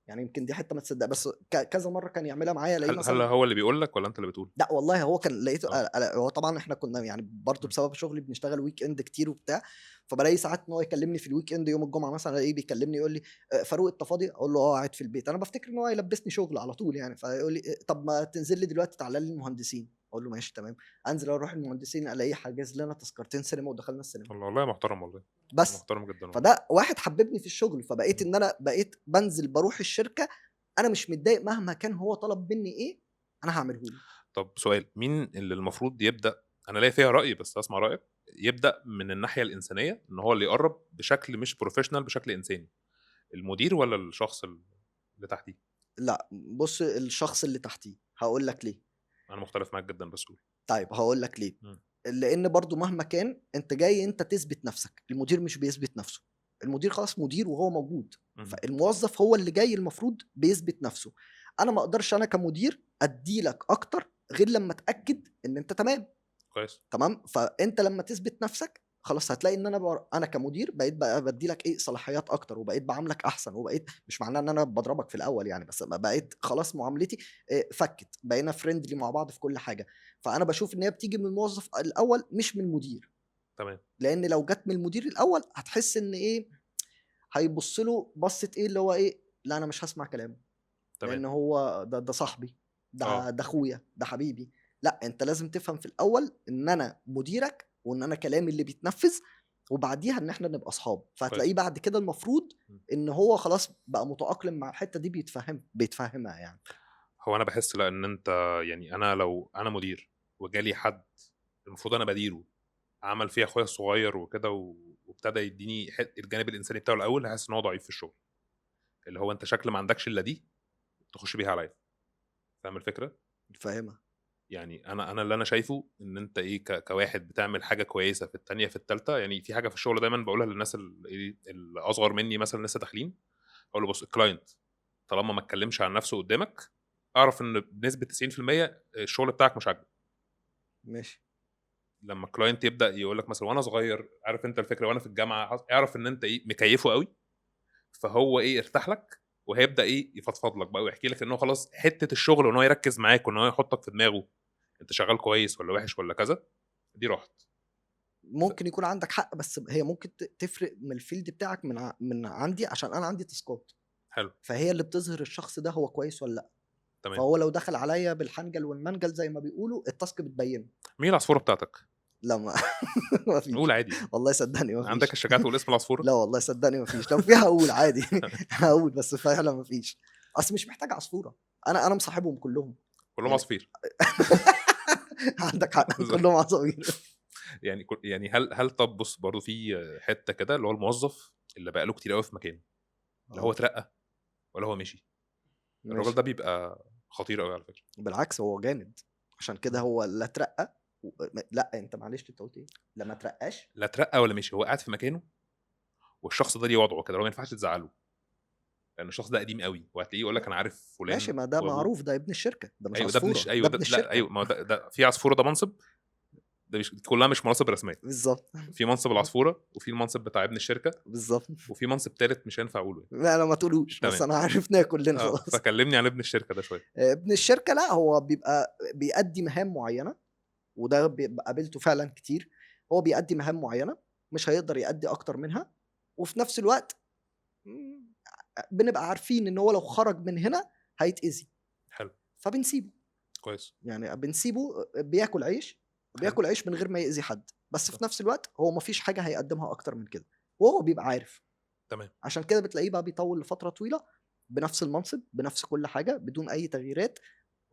يعني يمكن دي حته ما تصدق، بس كذا مره كان يعملها معايا. الاقيه هل مثلا هو اللي بيقول لك ولا انت اللي بتقول؟ لا والله هو كان لقيته آه. هو طبعا احنا كنا يعني برضه م. بسبب شغلي بنشتغل ويك اند كتير وبتاع، فبلاقي ساعات ان هو يكلمني في الويك اند يوم الجمعه مثلا، الاقيه بيكلمني يقول لي فاروق انت فاضي؟ اقول له قاعد في البيت. انا بفتكر ان هو يلبسني شغل على طول يعني، فيقول لي طب ما تنزل لي دلوقتي تعالى لي المهندسين. اقول له ماشي تمام. انزل اروح المهندسين الاقيه حاجز لنا تذكرتين سينما ودخلنا السينما. والله محترم، والله بس محترم جدا والله. فده واحد حببني في الشغل، فبقيت ان انا بقيت بنزل بروح الشركه انا مش متضايق مهما كان هو طلب مني ايه انا هعمله له. طب سؤال، مين اللي المفروض يبدا؟ انا ليا فيها راي بس اسمع رايك. يبدا من الناحيه الانسانيه ان هو اللي يقرب بشكل مش بروفيشنال، بشكل انساني، المدير ولا الشخص اللي تحتيه؟ لا بص، الشخص اللي تحتيه هقول لك ليه. انا مختلف معاك جدا بس قول. طيب هقول لك ليه. مم. لان برضو مهما كان انت جاي انت تثبت نفسك، المدير مش بيثبت نفسه. المدير خلاص مدير وهو موجود، مم. فالموظف هو اللي جاي المفروض بيثبت نفسه. انا ما اقدرش انا كمدير اديلك اكتر غير لما اتاكد ان انت تمام. كويس. تمام، فانت لما تثبت نفسك خلاص هتلاقي ان انا كمدير بقيت بقى بدي لك ايه صلاحيات اكتر، وبقيت بعاملك احسن، وبقيت مش معناه ان انا بضربك في الاول يعني، بس بقيت خلاص معاملتي فكت، بقينا فريندلي مع بعض في كل حاجه. فانا بشوف ان هي بتيجي من الموظف الاول مش من المدير. تمام. لان لو جت من المدير الاول هتحس ان ايه، هيبص له بصه ايه اللي هو ايه، لا انا مش هسمع كلامه، تمام. لان هو ده صاحبي، اه ده اخويا، ده حبيبي. لا انت لازم تفهم في الاول ان انا مديرك، وان انا كلامي اللي بيتنفذ، وبعديها ان احنا نبقى اصحاب. فهتلاقيه كويس. بعد كده المفروض مم. ان هو خلاص بقى متأقلم مع الحتة دي، بيتفهمها يعني. هو انا بحس لا ان انت يعني انا لو انا مدير وجالي حد المفروض انا بديره عمل فيه اخويا الصغير وكده وابتدى يديني الجانب الانساني بتاعه الاول، هحس ان هو ضعيف في الشغل، اللي هو انت شكل ما عندكش الا دي تخش بيها عليا. فاهم الفكره؟ فاهمها. يعني انا اللي انا شايفه ان انت ايه كواحد بتعمل حاجه كويسه في التانية في التالتة. يعني في حاجه في الشغل دايما بقولها للناس اللي اصغر مني مثلا لسه داخلين، اقول له بص الكلاينت طالما ما اتكلمش عن نفسه قدامك اعرف ان بنسبه 90% الشغل بتاعك مش عاجبه. ماشي. لما الكلاينت يبدا يقول لك مثلا وانا صغير عارف انت الفكره وانا في الجامعه، اعرف ان انت ايه مكيفه قوي، فهو ايه ارتاح لك وهيبدا ايه يفضفض لك بقى ويحكي لك ان هو خلاص حته الشغل وان هو يركز معاك وان هو يحطك في دماغه انت شغال كويس ولا وحش ولا كذا، دي راحت. ممكن يكون عندك حق، بس هي ممكن تفرق من الفيلد بتاعك من عندي، عشان انا عندي تاسكات، حلو. فهي اللي بتظهر الشخص ده هو كويس ولا لا. تمام. فهو لو دخل عليا بالحنجل والمنجل زي ما بيقولوا، التاسك بتبينه. مين العصفوره بتاعتك؟ لا ما قول فيش. عادي. والله صدقني ما عندك فيش. الشجاعه تقول اسم العصفوره؟ لا والله صدقني ما فيش، لو في هقول عادي. هقول، بس فعلا ما فيش. اصل مش محتاج عصفوره، انا مصاحبهم كلهم كلهم يعني. عصافير. عندك حق، كلهم عصافير. يعني يعني هل طب بص برضه في حته كده اللي هو الموظف اللي بقى له كتير قوي في مكانه، لا هو اه اترقى ولا هو مشي، الراجل ماشي. ده بيبقى خطير قوي على فكره. بالعكس هو جامد، عشان كده هو لا اترقى لا انت معلش انت قلت ايه؟ لما اترقاش. لا اترقى ولا مشي، هو قاعد في مكانه والشخص ده ليه وضعه كده، هو ما ينفعش تزعله لان الشخص ده قديم قوي وهتلاقيه يقول لك انا عارف ماشي، فلان ما ده وابوه. معروف، ده ابن الشركه، ده مش ايوه ده ابن عصفوره، ايوه ده ده ابن لا الشركه. ايوه ما هو ده في عصفوره ده منصب، ده مش كلها مش مناصب رسميه. بالظبط. في منصب العصفوره وفي المنصب بتاع ابن الشركه بالظبط. وفي منصب تالت مش هينفع اقوله يعني. لا انا ما تقولوش، بس تمام. انا عرفناه كلنا خلاص. فكلمني عن ابن الشركه ده شويه. ابن الشركه لا، هو بيبقى بيأدي مهام معينه، وده بيبقى قابلته فعلا كتير. هو بيأدي مهام معينه، مش هيقدر يأدي اكتر منها، وفي نفس الوقت مم، بنبقى عارفين ان هو لو خرج من هنا هيتأذي، حلو. فبنسيبه. كويس. يعني بنسيبه بياكل عيش، حلو. بياكل عيش من غير ما يأذي حد، بس صح. في نفس الوقت هو مفيش حاجه هيقدمها اكتر من كده، وهو بيبقى عارف. تمام. عشان كده بتلاقيه بقى بيطول لفتره طويله بنفس المنصب، بنفس كل حاجه، بدون اي تغييرات.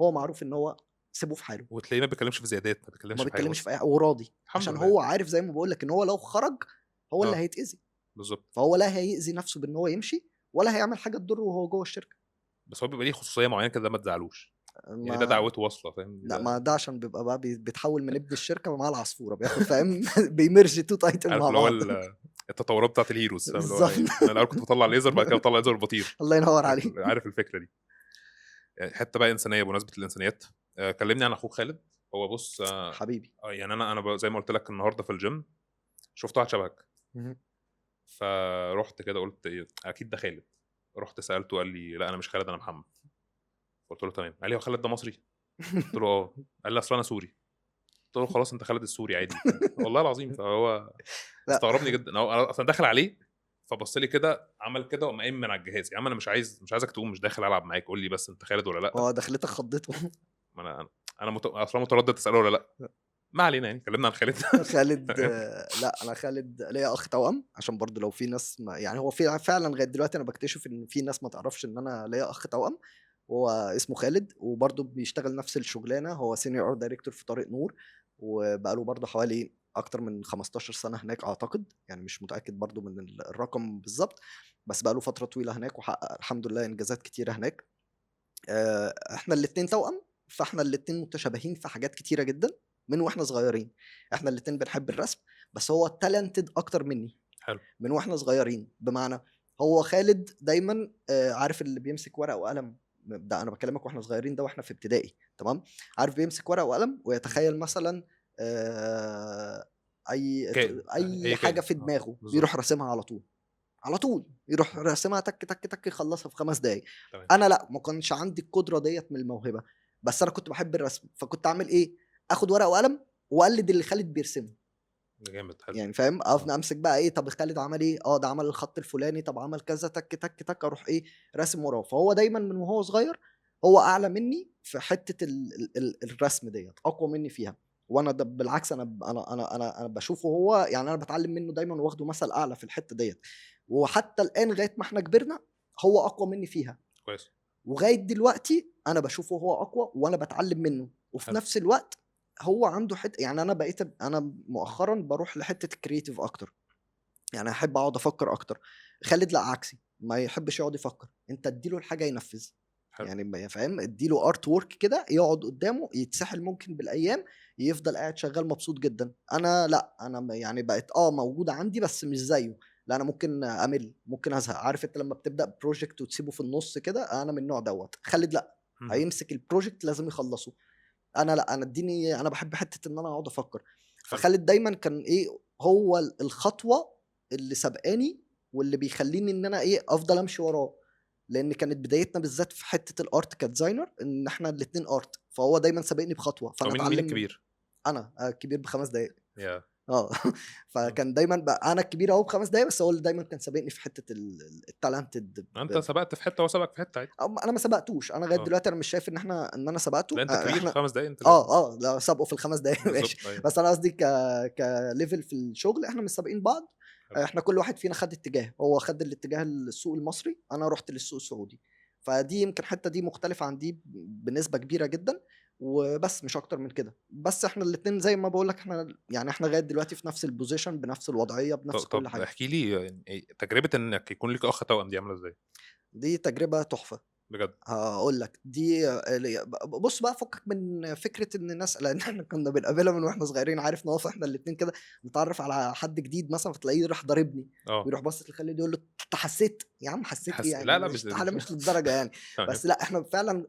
هو معروف ان هو سيبه في حاله، وتلاقيه ما بيتكلمش في زيادات، ما وما بيتكلمش في حاجه بيتكلمش في بص. اي، وراضي، الحمد عشان لله. هو عارف زي ما بقول لك ان هو لو خرج هو اللي اه هيتأذي. بالظبط. فهو لا هيأذي نفسه بان هو يمشي، ولا هيعمل حاجه تضره وهو جوه الشركه. بس هو بيبقى ليه خصوصيه معينه كده ما تزعلوش، يعني ده ما دعوته واصله فاهم لا، ما ده. ده عشان بيبقى بقى بيتحول من ابن الشركه مع العصفوره، بياخد فاهم. بيمرج تو تايتل عارف مع اللي هو بعض. التطورات بتاعت الهيروز، فاهم اللي هو بالظبط. ايه، انا الاول كنت بطلع ليزر بعد كده بطلع ليزر بطير. الله ينور عارف عليك. عارف الفكره دي. يعني حتى بقى انسانيه، بمناسبه الانسانيات كلمني عن اخوك خالد. هو بص حبيبي. يعني انا زي ما قلت لك النهارده في الجيم شفت واحد شبهك، مهم. فرحت كده قلت إيه اكيد ده خالد. رحت سالته قال لي لا انا مش خالد انا محمد. قلت له تمام. قال لي هو خالد ده مصري؟ قلت له اه. قال لي اصل انا سوري. قلت له خلاص انت خالد السوري عادي. والله العظيم. فهو لا استغربني جدا. هو انا اصلا داخل عليه فبص لي كده عمل كده وقام قايم من على الجهاز. يا عم انا مش عايزك تقوم، مش داخل العب معاك، قول لي بس انت خالد ولا لا. هو دخلتك خضته. ما انا اصلا متردد اساله ولا لا. ما علينا يعني كلمنا عن خالد. خالد لا انا خالد ليا اخ توأم، عشان برضو لو في ناس ما يعني، هو في فعلا لغايه دلوقتي انا بكتشف ان في ناس ما تعرفش ان انا ليا اخ توأم. هو اسمه خالد، وبرضو بيشتغل نفس الشغلانه، هو سينيور ارت دايركتور في طارق نور، وبقاله برضو حوالي اكتر من 15 سنه هناك اعتقد، يعني مش متاكد برضو من الرقم بالظبط، بس بقاله فتره طويله هناك، وحقق الحمد لله انجازات كتيره هناك. احنا الاتنين توأم، فاحنا الاتنين متشابهين في حاجات كتيرة جدا من واحنا صغيرين. احنا الاتنين بنحب الرسم، بس هو تالنتد اكتر مني حلو. من واحنا صغيرين. بمعنى هو خالد دايما عارف اللي بيمسك ورقة وقلم، ده انا بكلمك واحنا صغيرين، ده واحنا في ابتدائي تمام. عارف بيمسك ورقة وقلم ويتخيل مثلا اي اي حاجة كائن في دماغه بالظبط. بيروح راسمها على طول، على طول يروح راسمها تك تك تك يخلصها في 5 دقايق. تمام. انا لا، ما كانش عندي القدره ديت من الموهبه، بس انا كنت بحب الرسم، فكنت اعمل ايه؟ اخد ورقه وقلم واقلد اللي خالد بيرسمه. جامد. حلو. يعني فاهم، امسك بقى ايه، طب خالد عمل ايه، ده عمل الخط الفلاني، طب عمل كذا تك تك تك، اروح ايه راسم وراه. فهو دايما من وهو صغير هو اعلى مني في حته الرسم ديت، اقوى مني فيها. وانا ده بالعكس، انا بشوفه هو، يعني انا بتعلم منه دايما واخده مثل اعلى في الحته ديت. وحتى الان لغايه ما احنا كبرنا هو اقوى مني فيها، كويس. ولغايه دلوقتي انا بشوفه هو اقوى وانا بتعلم منه. وفي حلو. نفس الوقت هو عنده يعني انا مؤخرا بروح لحته الكرييتيف اكتر، يعني احب اقعد افكر اكتر. خالد لا، عكسي، ما يحبش يقعد يفكر، انت اديله الحاجه ينفذ. حلو. يعني ما فاهم، اديله ارت وورك كده يقعد قدامه يتسحل ممكن بالايام، يفضل قاعد شغال مبسوط جدا. انا لا، انا يعني بقت موجوده عندي بس مش زيه. لا انا ممكن امل، ممكن ازهق. عارف انت لما بتبدا بروجكت وتسيبه في النص كده، انا من النوع دوت. خالد لا، مهم. هيمسك البروجكت لازم يخلصه. انا لا، انا اديني، انا بحب حته ان انا اقعد افكر. حلو. فخالد دايما كان ايه، هو الخطوه اللي سبقاني واللي بيخليني ان انا افضل امشي وراه. لان كانت بدايتنا بالذات في حته الارت كديزاينر ان احنا الاثنين ارت، فهو دايما سابقني بخطوه طب فانا مين اتعلم منه. الكبير؟ انا كبير ب5 دقائق. يا اه فكان دايما بقى انا الكبير اهو ب5 دقائق، بس هو اللي دايما كان سابقني في حته التالنتد. انت سبقت في حته وسبق في حته عادي. انا ما سبقتوش، انا لغايه دلوقتي انا مش شايف ان انا سبقته. لا انت كبير احنا 5 دقايق انت اللي لا سابقه في ال5 دقايق ماشي. بالظبط. ايوه. بس انا قصدي كليفل في الشغل احنا مش سابقين بعض. حلو. احنا كل واحد فينا خد اتجاه، هو خد الاتجاه السوق المصري، انا رحت للسوق السعودي. فدي يمكن حته دي مختلفه عن دي بنسبه كبيره جدا، وبس مش اكتر من كده. بس احنا الاثنين زي ما بقول لك، احنا لغايه دلوقتي في نفس البوزيشن، بنفس الوضعيه، بنفس كل طب حاجه. احكي لي يعني تجربه انك يكون لك اخ توأم دي عامله ازاي دي تجربه تحفه. بجد؟ هاقول لك دي بُص بقى، فكك من فكرة إن الناس، لإن إحنا كنا بنقابلها من وإحنا صغيرين، عارف نقف إحنا الاتنين كده نتعرّف على حد جديد مثلًا، فتلاقيه راح ضاربني، اه. ويروح باصص لخالد يقول له: "أنت حسّيت؟" يا عم حسّيت إيه يعني، لا لا مش مش استحالة مش مش للدرجة يعني. تمام. بس لأ، إحنا فعلًا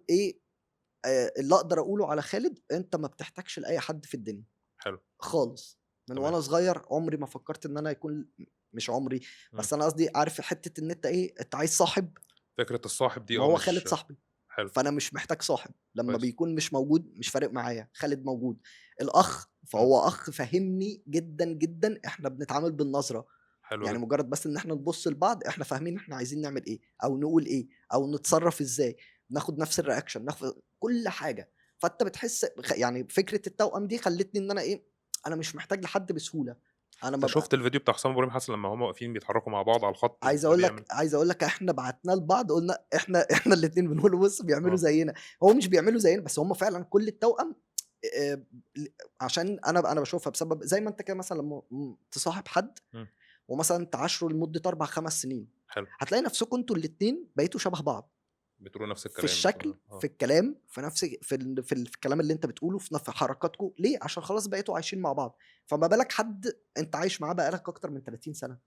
اللي أقدر أقوله على خالد، أنت ما بتحتاجش لأي حد في الدنيا حلو. خالص. من تمام. وأنا صغير عمري ما فكّرت إن أنا يكون، مش عمري، مم. بس أنا قصدي عارف حتّة إن أنت أنت عايز صاحب، فكره الصاحب دي ما هو خالد مش صاحبي. حلو. فأنا مش محتاج صاحب، لمّا كويس. بيكون مش موجود مش فارق معايا، خالد موجود. الأخ، مم. فهو أخ فاهمني جدًا، جدًا، إحنا بنتعامل بالنظرة. حلو يعني جدا. مجرد بس إن إحنا نبُص لبعض إحنا فاهمين إحنا عايزين نعمل إيه، أو نقول إيه، أو نتصرّف إزاي، ناخد نفس الreaction، كل حاجة. فأنت بتحس يعني فكرة التوأم دي خلّتني إن أنا أنا مش محتاج لحد بسهولة. أنا انت بابقى شفت الفيديو بتاع حسام ابراهيم حسن لما هم واقفين بيتحركوا مع بعض على الخط ده بيعمل عايز أقول لك إحنا بعتّنا لبعض قُلنا إحنا الاتنين بنقول بُص بيعملوا اه. زيّنا. هو مش بيعملوا زيّنا، بس هم فعلًا كل التوأم ل عشان أنا باشوفها بسبب زي ما أنت كده مثلًا لمّا تصاحب حد مم. ومثلًا تعاشره لمدة 4، 5 سنين، حلو. هتلاقي نفسكم أنتم الاتنين بقيتوا شبه بعض. بتقولوا نفس في الكلام الشكل، بتقولوا في الكلام، في نفس في الكلام اللي أنت بتقوله، في حركاتكم. ليه؟ عشان خلاص بقيتوا عايشين مع بعض. فما بالك حد أنت عايش معاه بقى لك أكتر من 30 سنة.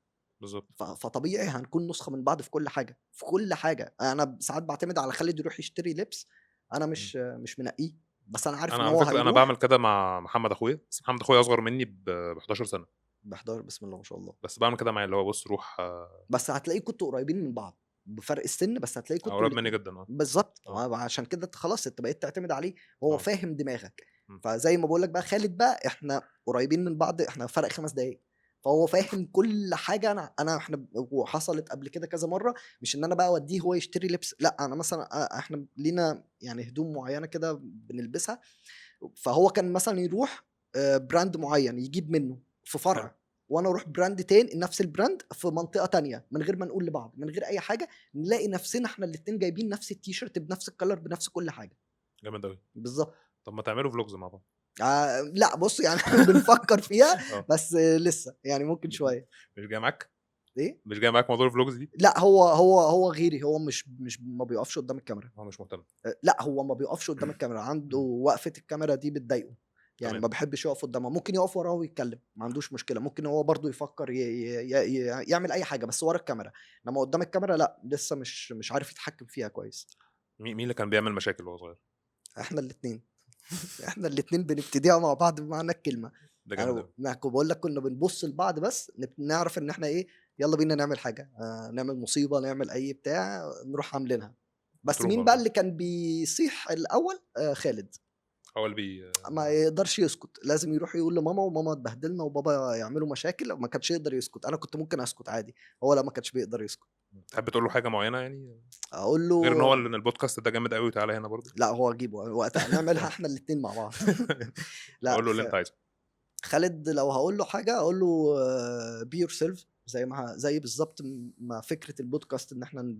بالظبط. فطبيعي هنكون نسخة من بعض في كل حاجة، في كل حاجة. أنا ساعات باعتمد على خالد يروح يشتري لبس، أنا مم. مش منقيه، بس أنا عارف انا إن على هو فكره انا هيروح بعمل كده مع محمد اخويا، بس محمد اخويا اصغر مني ب 11 سنه. بسم الله ما شاء الله. بس بعمل كده معايا اللي هو بص روح بس هتلاقيكم أنتم قريبين من بعض بفرق السن، بس هتلاقيكم أنتم قريب مني الاتنين جدا. اه. بالضبط. اه. عشان كده أنت خلاص أنت بقيت تعتمد عليه، وهو اه. فاهم دماغك. مم. فزي ما باقول لك بقى خالد بقى، إحنا قريبين من بعض، إحنا فرق 5 دقايق. فهو فاهم كل حاجة. إحنا وحصلت قبل كده كذا مرّة، مش إن أنا بقى أودّيه هو يشتري لبس، لأ أنا مثلًا إحنا لينا يعني هدوم معيّنة كده بنلبسها، فهو كان مثلًا يروح براند معيّن يجيب منّه في حلو. فرع، وأنا أروح براند تاني نفس البراند في منطقة تانية، من غير ما نقول لبعض، من غير أي حاجة، نلاقي نفسنا إحنا الاتنين جايبين نفس التيشيرت بنفس الcolor بنفس كل حاجة. جامد قوي. بالضبط. طب ما تعملوا فلوجز مع بعض؟ لأ بُص يعني بنفكّر فيها، اه. بس لسه، يعني ممكن م- شوية. مش جاي معاك؟ ايه مش جاي معاك موضوع الفلوجز دي؟ لا هو غيري، هو مش ما بيقفش قدام الكاميرا. هو مش مهتم. لا هو ما بيقفش قدام الكاميرا، عنده وقفه الكاميرا دي بتضايقه، يعني تمام. ما بيحبش يقف قدامها. ممكن يقف وراه ويتكلم، ما عندوش مشكله، ممكن هو برضو يفكر يعمل اي حاجه بس ورا الكاميرا، انما قدام الكاميرا لا، لسه مش عارف يتحكم فيها كويس. مين اللي كان بيعمل مشاكل وهو صغير؟ احنا الاثنين احنا الاثنين بنبتديها مع بعض بمعنى الكلمه. ده جامد انا أوي. بقول لك كنا بنبص لبعض بس نعرف ان احنا ايه، يلا بينا نعمل حاجه، نعمل مصيبه، نعمل اي بتاع، نروح عاملينها. بس بتروح مين على بقى طول. اللي كان بيصيح الاول؟ خالد. هو اللي ما يقدرش يسكت، لازم يروح يقول لماما، وماما اتبهدلنا وبابا يعملوا مشاكل، ما كانش يقدر يسكت. انا كنت ممكن اسكت عادي، هو لا، ما كانش بيقدر يسكت. تحب تقول له حاجه معينه يعني، اقول له غير ان هو ان البودكاست ده جامد قوي وتعالى هنا برضه؟ لا، هو اجيبه وقتها نعملها احنا الاثنين مع بعض. لا قول له اللي انت عايزه. خالد لو هقول له حاجه اقول له بي يور سيلف، زي بالظبط ما فكره البودكاست، ان احنا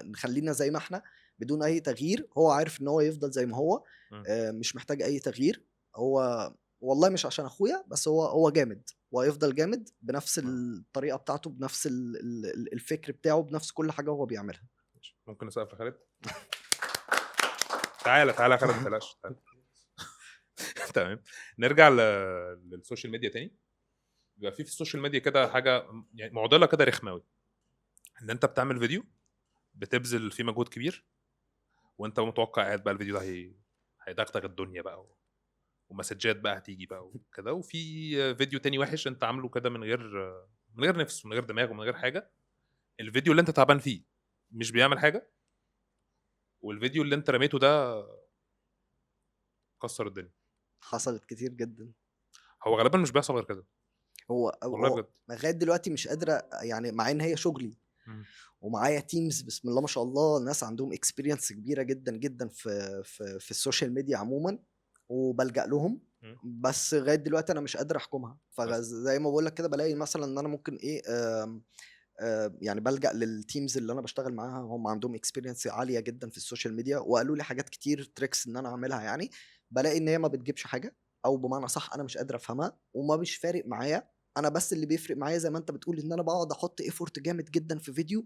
نخلينا زي ما احنا بدون اي تغيير. هو عارف ان هو يفضل زي ما هو، مش محتاج اي تغيير. هو والله مش عشان اخويا بس، هو جامد وهيفضل جامد بنفس الطريقه بتاعته، بنفس الفكر بتاعه، بنفس كل حاجه هو بيعملها. ممكن نسقف لخالد؟ تعالى يا خالد، ما تقلقش. تمام. نرجع للسوشيال ميديا تاني. بيبقى في السوشيال ميديا كده حاجه يعني معضله كده رخمه قوي، ان انت بتعمل فيديو بتبذل فيه مجهود كبير، وانت متوقع قاعد بقى الفيديو ده هيدغدغ الدنيا بقى، ومسجات بقى هتيجي بقى وكده. وفي فيديو تاني وحش انت عامله كده من غير نفس ومن غير دماغ ومن غير حاجه. الفيديو اللي انت تعبان فيه مش بيعمل حاجه، والفيديو اللي انت رميته ده كسر الدنيا. حصلت كتير جدا. هو غالبا مش بيحصل غير كده. والله هو بجد. لغايه دلوقتي مش قادره، يعني مع ان هي شغلي ومعايا تيمز بسم الله ما شاء الله، ناس عندهم اكسبيرينس كبيره جدا جدا في السوشيال ميديا عموما، وبلجأ لهم، بس لغايه دلوقتي انا مش قادر احكمها. فزي ما بقول لك كده، بلاقي مثلا ان انا ممكن ايه يعني بلجأ للتيمز اللي انا بشتغل معاها، هم عندهم اكسبيرينس عاليه جدا في السوشيال ميديا، وقالوا لي حاجات كتير تريكس ان انا اعملها يعني. بلاقي ان هي ما بتجيبش حاجه، او بمعنى صح انا مش قادر افهمها وما مش فارق معايا. انا بس اللي بيفرق معايا زي ما انت بتقول، ان انا بقعد احط ايفورت جامد جدا في فيديو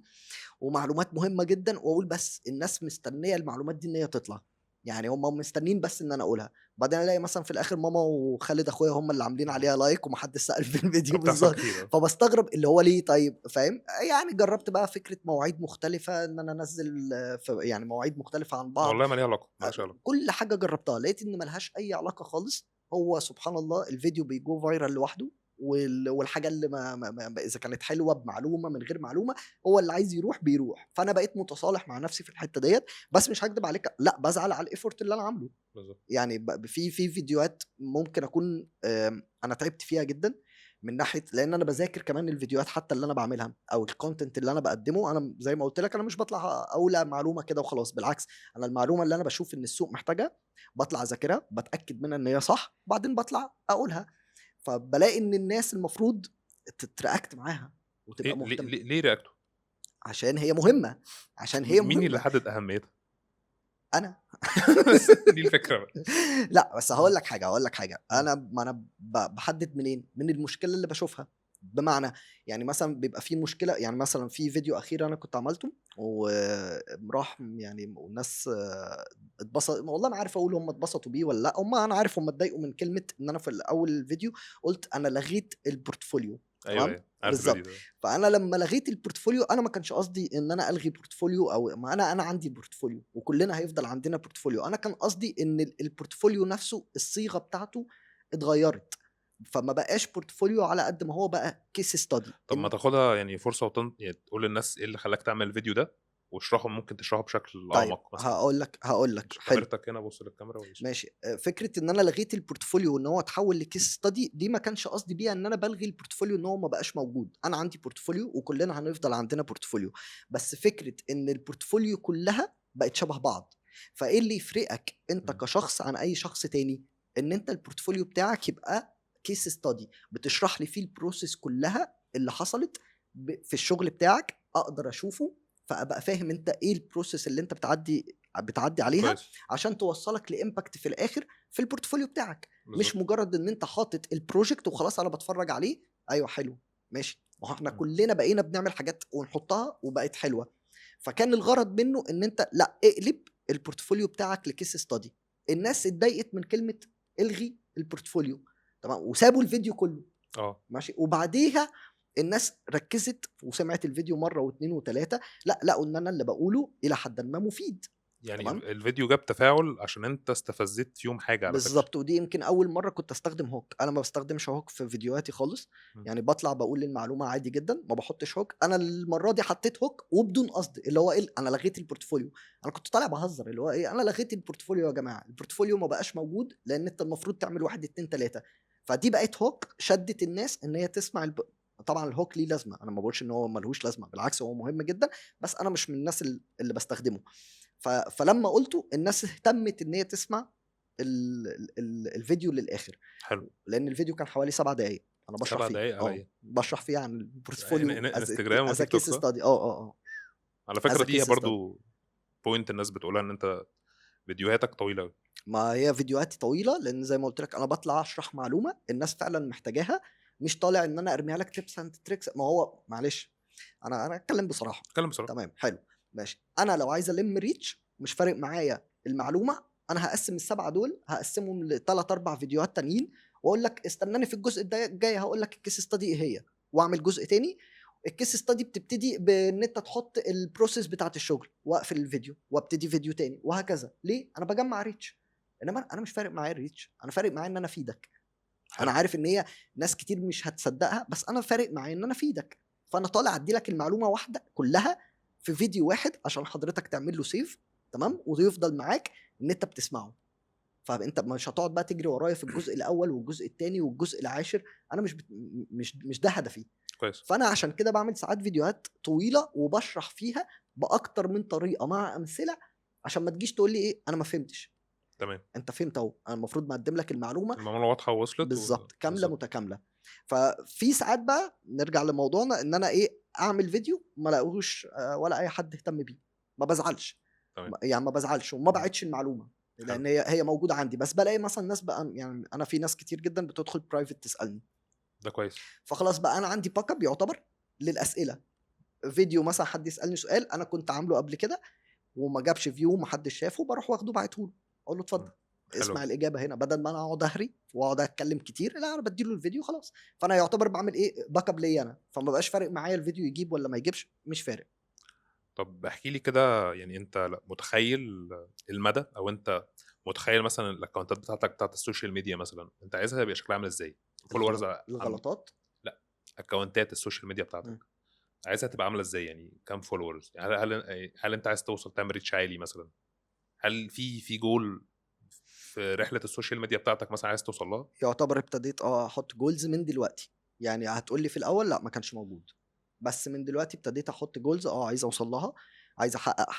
ومعلومات مهمه جدا، واقول بس الناس مستنيه المعلومات دي ان هي تطلع، يعني هم مستنين بس ان انا اقولها. بعدين الاقي مثلا في الاخر ماما وخالد اخويا هم اللي عاملين عليها لايك ومحدش سأل في الفيديو بتحصل بالظبط. كتير. فبستغرب اللي هو ليه طيب، فاهم يعني. جربت بقى فكره مواعيد مختلفه، ان انا انزل يعني مواعيد مختلفه عن بعض، والله ما ليها علاقه، مالهاش علاقه. كل حاجه جربتها لقيت ان ملهاش اي علاقه خالص. هو سبحان الله الفيديو بيجو فايرال لوحده، والحاجه اللي اذا كانت حلوه بمعلومه من غير معلومه، هو اللي عايز يروح بيروح. فانا بقيت متصالح مع نفسي في الحته ديت. بس مش هكدب عليك، لا بزعل على الايفورت اللي انا عامله. بالظبط. يعني في فيديوهات ممكن اكون انا تعبت فيها جدا، من ناحيه لان انا بذاكر كمان الفيديوهات حتى اللي انا بعملها، او الكونتنت اللي انا بقدمه. انا زي ما قلت لك، انا مش بطلع اقول معلومه كده وخلاص، بالعكس، انا المعلومه اللي انا بشوف ان السوق محتاجها بطلع اذاكرها، بتاكد منها ان هي صح، بعدين بطلع اقولها. فبلاقي ان الناس المفروض تتراكت معاها وتبقى مهتمه، ليه رياكتو؟ عشان هي مهمه، عشان هي مين اللي مهمه. حدد اهميتها؟ انا دي الفكره بقى. لا بس هقول لك حاجه، ما انا بحدد منين؟ من المشكله اللي بشوفها. بمعنى يعني مثلا بيبقى في مشكله، يعني مثلا في فيديو اخير انا كنت عملته وراح يعني والناس اتبسط، والله ما عارف اقول هم اتبسطوا بيه ولا لا، هم انا عارف هم اتضايقوا من كلمه ان انا في الاول الفيديو قلت انا لغيت البورتفوليو. تمام ايوه عارف بالظبط. الفيديو ده. فانا لما لغيت البورتفوليو، انا ما كانش قصدي ان انا الغي بورتفوليو، او ما انا عندي بورتفوليو وكلنا هيفضل عندنا بورتفوليو. انا كان قصدي ان البورتفوليو نفسه الصيغه بتاعته اتغيرت، فما بقاش بورتفوليو على قد ما هو بقى كيس ستادي. طب ما تاخدها يعني فرصه يعني تقول للناس ايه اللي خلاك تعمل الفيديو ده، واشرحه، ممكن تشرحه بشكل طيب اعمق مثلا. هقول لك حلو، كاميرتك هنا، بص للكاميرا ويش. ماشي. فكره ان انا لغيت البورتفوليو وان هو اتحول لكيس ستادي، دي ما كانش قصدي بيها ان انا بلغي البورتفوليو ان هو ما بقاش موجود. انا عندي بورتفوليو وكلنا هنفضل عندنا بورتفوليو، بس فكره ان البورتفوليو كلها بقت شبه بعض. فايه اللي يفرقك انت كشخص عن اي شخص تاني؟ ان انت البورتفوليو بتاعك يبقى كيس ستادي، بتشرح لي فيه البروسيس كلها اللي حصلت في الشغل بتاعك، اقدر اشوفه، فابقى فاهم انت ايه البروسيس اللي انت بتعدي عليها كويس. عشان توصلك لامباكت في الاخر في البورتفوليو بتاعك. بالظبط. مش مجرد ان انت حاطط البروجكت وخلاص انا بتفرج عليه، ايوه حلو ماشي، ما هو احنا كلنا بقينا بنعمل حاجات ونحطها وبقت حلوه. فكان الغرض منه ان انت لا اقلب البورتفوليو بتاعك لكيس ستادي. الناس اتضايقت من كلمه الغي البورتفوليو، تمام، وسابوا الفيديو كله. ماشي. وبعديها الناس ركزت وسمعت الفيديو مره واثنين وثلاثه، لا لقوا ان انا اللي بقوله الى حد ما مفيد. يعني تمام؟ الفيديو جاب تفاعل عشان انت استفزت فيهم حاجه على فكره. بالظبط. ودي يمكن اول مره كنت استخدم هوك. انا ما بستخدمش هوك في فيديوهاتي خالص. يعني بطلع بقول المعلومه عادي جدا، ما بحطش هوك. انا المره دي حطيت هوك وبدون قصد، اللي هو ايه، انا لغيت البورتفوليو. انا كنت طالع بهزر، اللي هو ايه، انا لغيت البورتفوليو يا جماعه، البورتفوليو ما بقاش موجود لان انت المفروض تعمل 1 2 3. فدي بقت هوك شدت الناس ان هي تسمع طبعا الهوك ليه لازمه، انا ما بقولش ان هو ملهوش لازمه، بالعكس هو مهم جدا، بس انا مش من الناس اللي بستخدمه. فلما قلته الناس اهتمت ان هي تسمع الفيديو للاخر. حلو. لان الفيديو كان حوالي 7 دقائق انا بشرح 7 فيه. دقايق على ايه؟ بشرح فيه عن البورتفوليو انستجرام از وتيك توك كيس صح؟ ستادي. على فكره as a دي case study. برضو بوينت الناس بتقولها ان انت فيديوهاتك طويله قوي. ما هي فيديوهاتي طويله لان زي ما قلت لك انا بطلع اشرح معلومه الناس فعلا محتاجاها، مش طالع ان انا ارميها لك تيبس اند تريكس. ما هو معلش انا اتكلم بصراحه. اتكلم بصراحه. تمام حلو ماشي. انا لو عايز الم ريتش مش فارق معايا المعلومه، انا هقسم السبعه دول هقسمهم لثلاث اربع فيديوهات تانيين واقول لك استناني في الجزء الجاي هقول لك الكيس ستادي ايه هي، واعمل جزء تاني. الكيس ستادي بتبتدي بان انت تحط البروسيس بتاعت الشغل واقفل الفيديو وابتدي فيديو تاني وهكذا. ليه؟ انا بجمع ريتش. انما انا مش فارق معايا الريتش، انا فارق معايا ان انا افيدك. انا عارف ان هي ناس كتير مش هتصدقها، بس انا فارق معايا ان انا افيدك. فانا طالع ادي لك المعلومه واحده كلها في فيديو واحد عشان حضرتك تعمل له سيف، تمام، ويفضل معاك ان انت بتسمعه. فانت مش هتقعد بقى تجري ورايا في الجزء الاول والجزء الثاني والجزء العاشر. انا مش ده هدفي. كويس. فانا عشان كده بعمل ساعات فيديوهات طويله وبشرح فيها باكتر من طريقه مع امثله، عشان ما تجيش تقول لي ايه انا ما فهمتش. تمام. انت فهمت اهو، انا المفروض مقدم لك المعلومه واضحه ووصلت بالظبط كامله متكامله. ففي ساعات بقى نرجع لموضوعنا ان انا ايه اعمل فيديو ما لاقوش ولا اي حد اهتم بيه، ما بزعلش. تمام. يعني ما بزعلش وما بعدش المعلومه لان هي موجوده عندي. بس بلاقي مثلا ناس بقى، يعني انا في ناس كتير جدا بتدخل برايفت تسالني، ده كويس. فخلاص بقى انا عندي باك اب يعتبر للاسئله. فيديو مثلا حد يسالني سؤال انا كنت عامله قبل كده وما جابش فيو وما حدش شافه، بروح واخده بعته له اقول له اتفضل اسمع الاجابه هنا، بدل ما انا اقعد اهري واقعد اتكلم كتير. لا انا بديله الفيديو خلاص. فانا يعتبر بعمل ايه باك اب ليا انا، فما بقاش فارق معايا الفيديو يجيب ولا ما يجيبش، مش فارق. طب احكي لي كده، يعني انت متخيل المدى، او انت متخيل مثلا الاكونتات بتاعتك بتاعت السوشيال ميديا مثلا انت عايزها يبقى شكلها عامل ازاي؟ فولورز الغلطات؟ لا، اكونتات السوشيال ميديا بتاعتك عايزها تبقى عامله ازاي؟ يعني كام فولورز؟ يعني هل انت عايز توصل تعمل ريتش عالي مثلا؟ هل في جول في رحله السوشيال ميديا بتاعتك مثلا عايز توصل لها؟ يعتبر ابتديت احط جولز من دلوقتي. يعني هتقول لي في الاول لا ما كانش موجود، بس من دلوقتي ابتديت احط جولز عايز اوصل لها، عايز احقق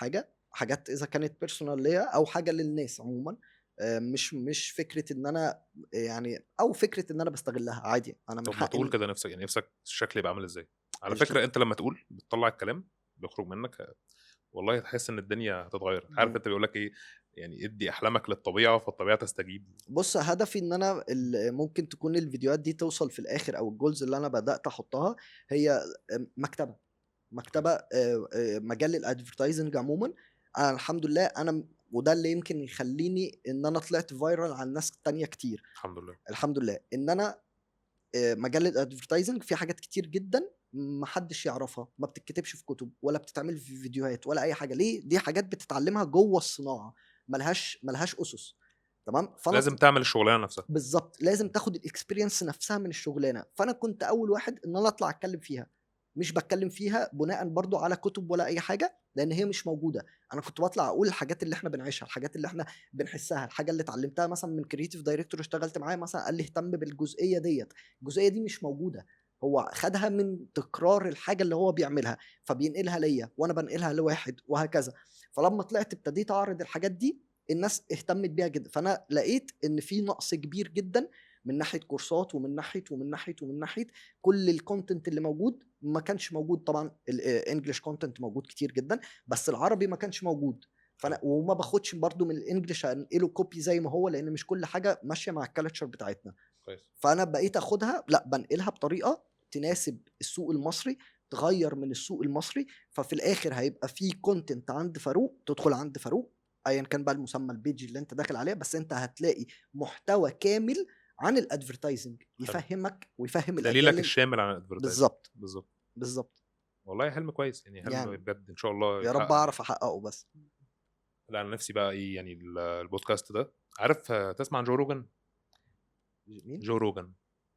حاجات اذا كانت بيرسونال ليا او حاجه للناس عموما. مش فكره ان انا يعني او فكره ان انا بستغلها عادي. انا من طب ما حقي تقول كده نفسك، يعني نفسك الشكل يبقى عامل ازاي؟ على فكره انت لما تقول بتطلع الكلام بيخرج منك والله تحس ان الدنيا هتتغير. عارف انت بيقول لك ايه، يعني ادي احلامك للطبيعه فالطبيعه تستجيب. بص هدفي ان انا ممكن تكون الفيديوهات دي توصل في الاخر، او الجولز اللي انا بدات احطها هي مكتبه مجال الادفرتايزنج عموما. انا الحمد لله انا وده اللي يمكن يخليني ان انا طلعت فايرال عن ناس تانية كتير. الحمد لله ان انا مجال الادفرتايزنج في حاجات كتير جدا محدش يعرفها، ما بتتكتبش في كتب ولا بتتعمل في فيديوهات ولا اي حاجه. ليه؟ دي حاجات بتتعلمها جوه الصناعه، ملهاش اسس. تمام. لازم تعمل الشغلانه نفسها. بالظبط، لازم تاخد الاكسبيرينس نفسها من الشغلانه. فانا كنت اول واحد ان انا اطلع اتكلم فيها، مش بتكلم فيها بناء برضو على كتب ولا اي حاجه لان هي مش موجوده. انا كنت بطلع اقول الحاجات اللي احنا بنعيشها، الحاجات اللي احنا بنحسها، الحاجه اللي اتعلمتها مثلا من كرييتيف دايركتور اشتغلت معاه مثلا قال لي اهتم بالجزئيه ديت. الجزئيه دي مش موجوده، هو خدها من تكرار الحاجه اللي هو بيعملها فبينقلها ليا وانا بنقلها لواحد وهكذا. فلما طلعت ابتديت اعرض الحاجات دي الناس اهتمت بيها جدا. فانا لقيت ان في نقص كبير جدا من ناحيه كورسات ومن ناحيه كل الكونتنت اللي موجود ما كانش موجود. طبعا الانجليش كونتنت موجود كتير جدا بس العربي ما كانش موجود. فانا وما باخدش برضو من الانجليش انقله كوبي زي ما هو لان مش كل حاجه ماشيه مع الكالتشر بتاعتنا. كويس. فانا بقيت اخدها لا بنقلها بطريقه تناسب السوق المصري، تغير من السوق المصري. ففي الاخر هيبقى في كونتنت عند فاروق، تدخل عند فاروق ايا كان بقى المسمى البيج اللي انت داخل عليها، بس انت هتلاقي محتوى كامل عن الادفرتايزنج يفهمك ويفهم الاجيال دليلك الشامل عن الادفرتايزنج. بالظبط بالظبط والله حلم كويس يعني، حلم يعني بجد ان شاء الله يا رب يتحقق. اعرف احققه بس. لا انا نفسي بقى ايه يعني البودكاست ده، عارف تسمع عن جو روجان؟ مين؟ جو روجان.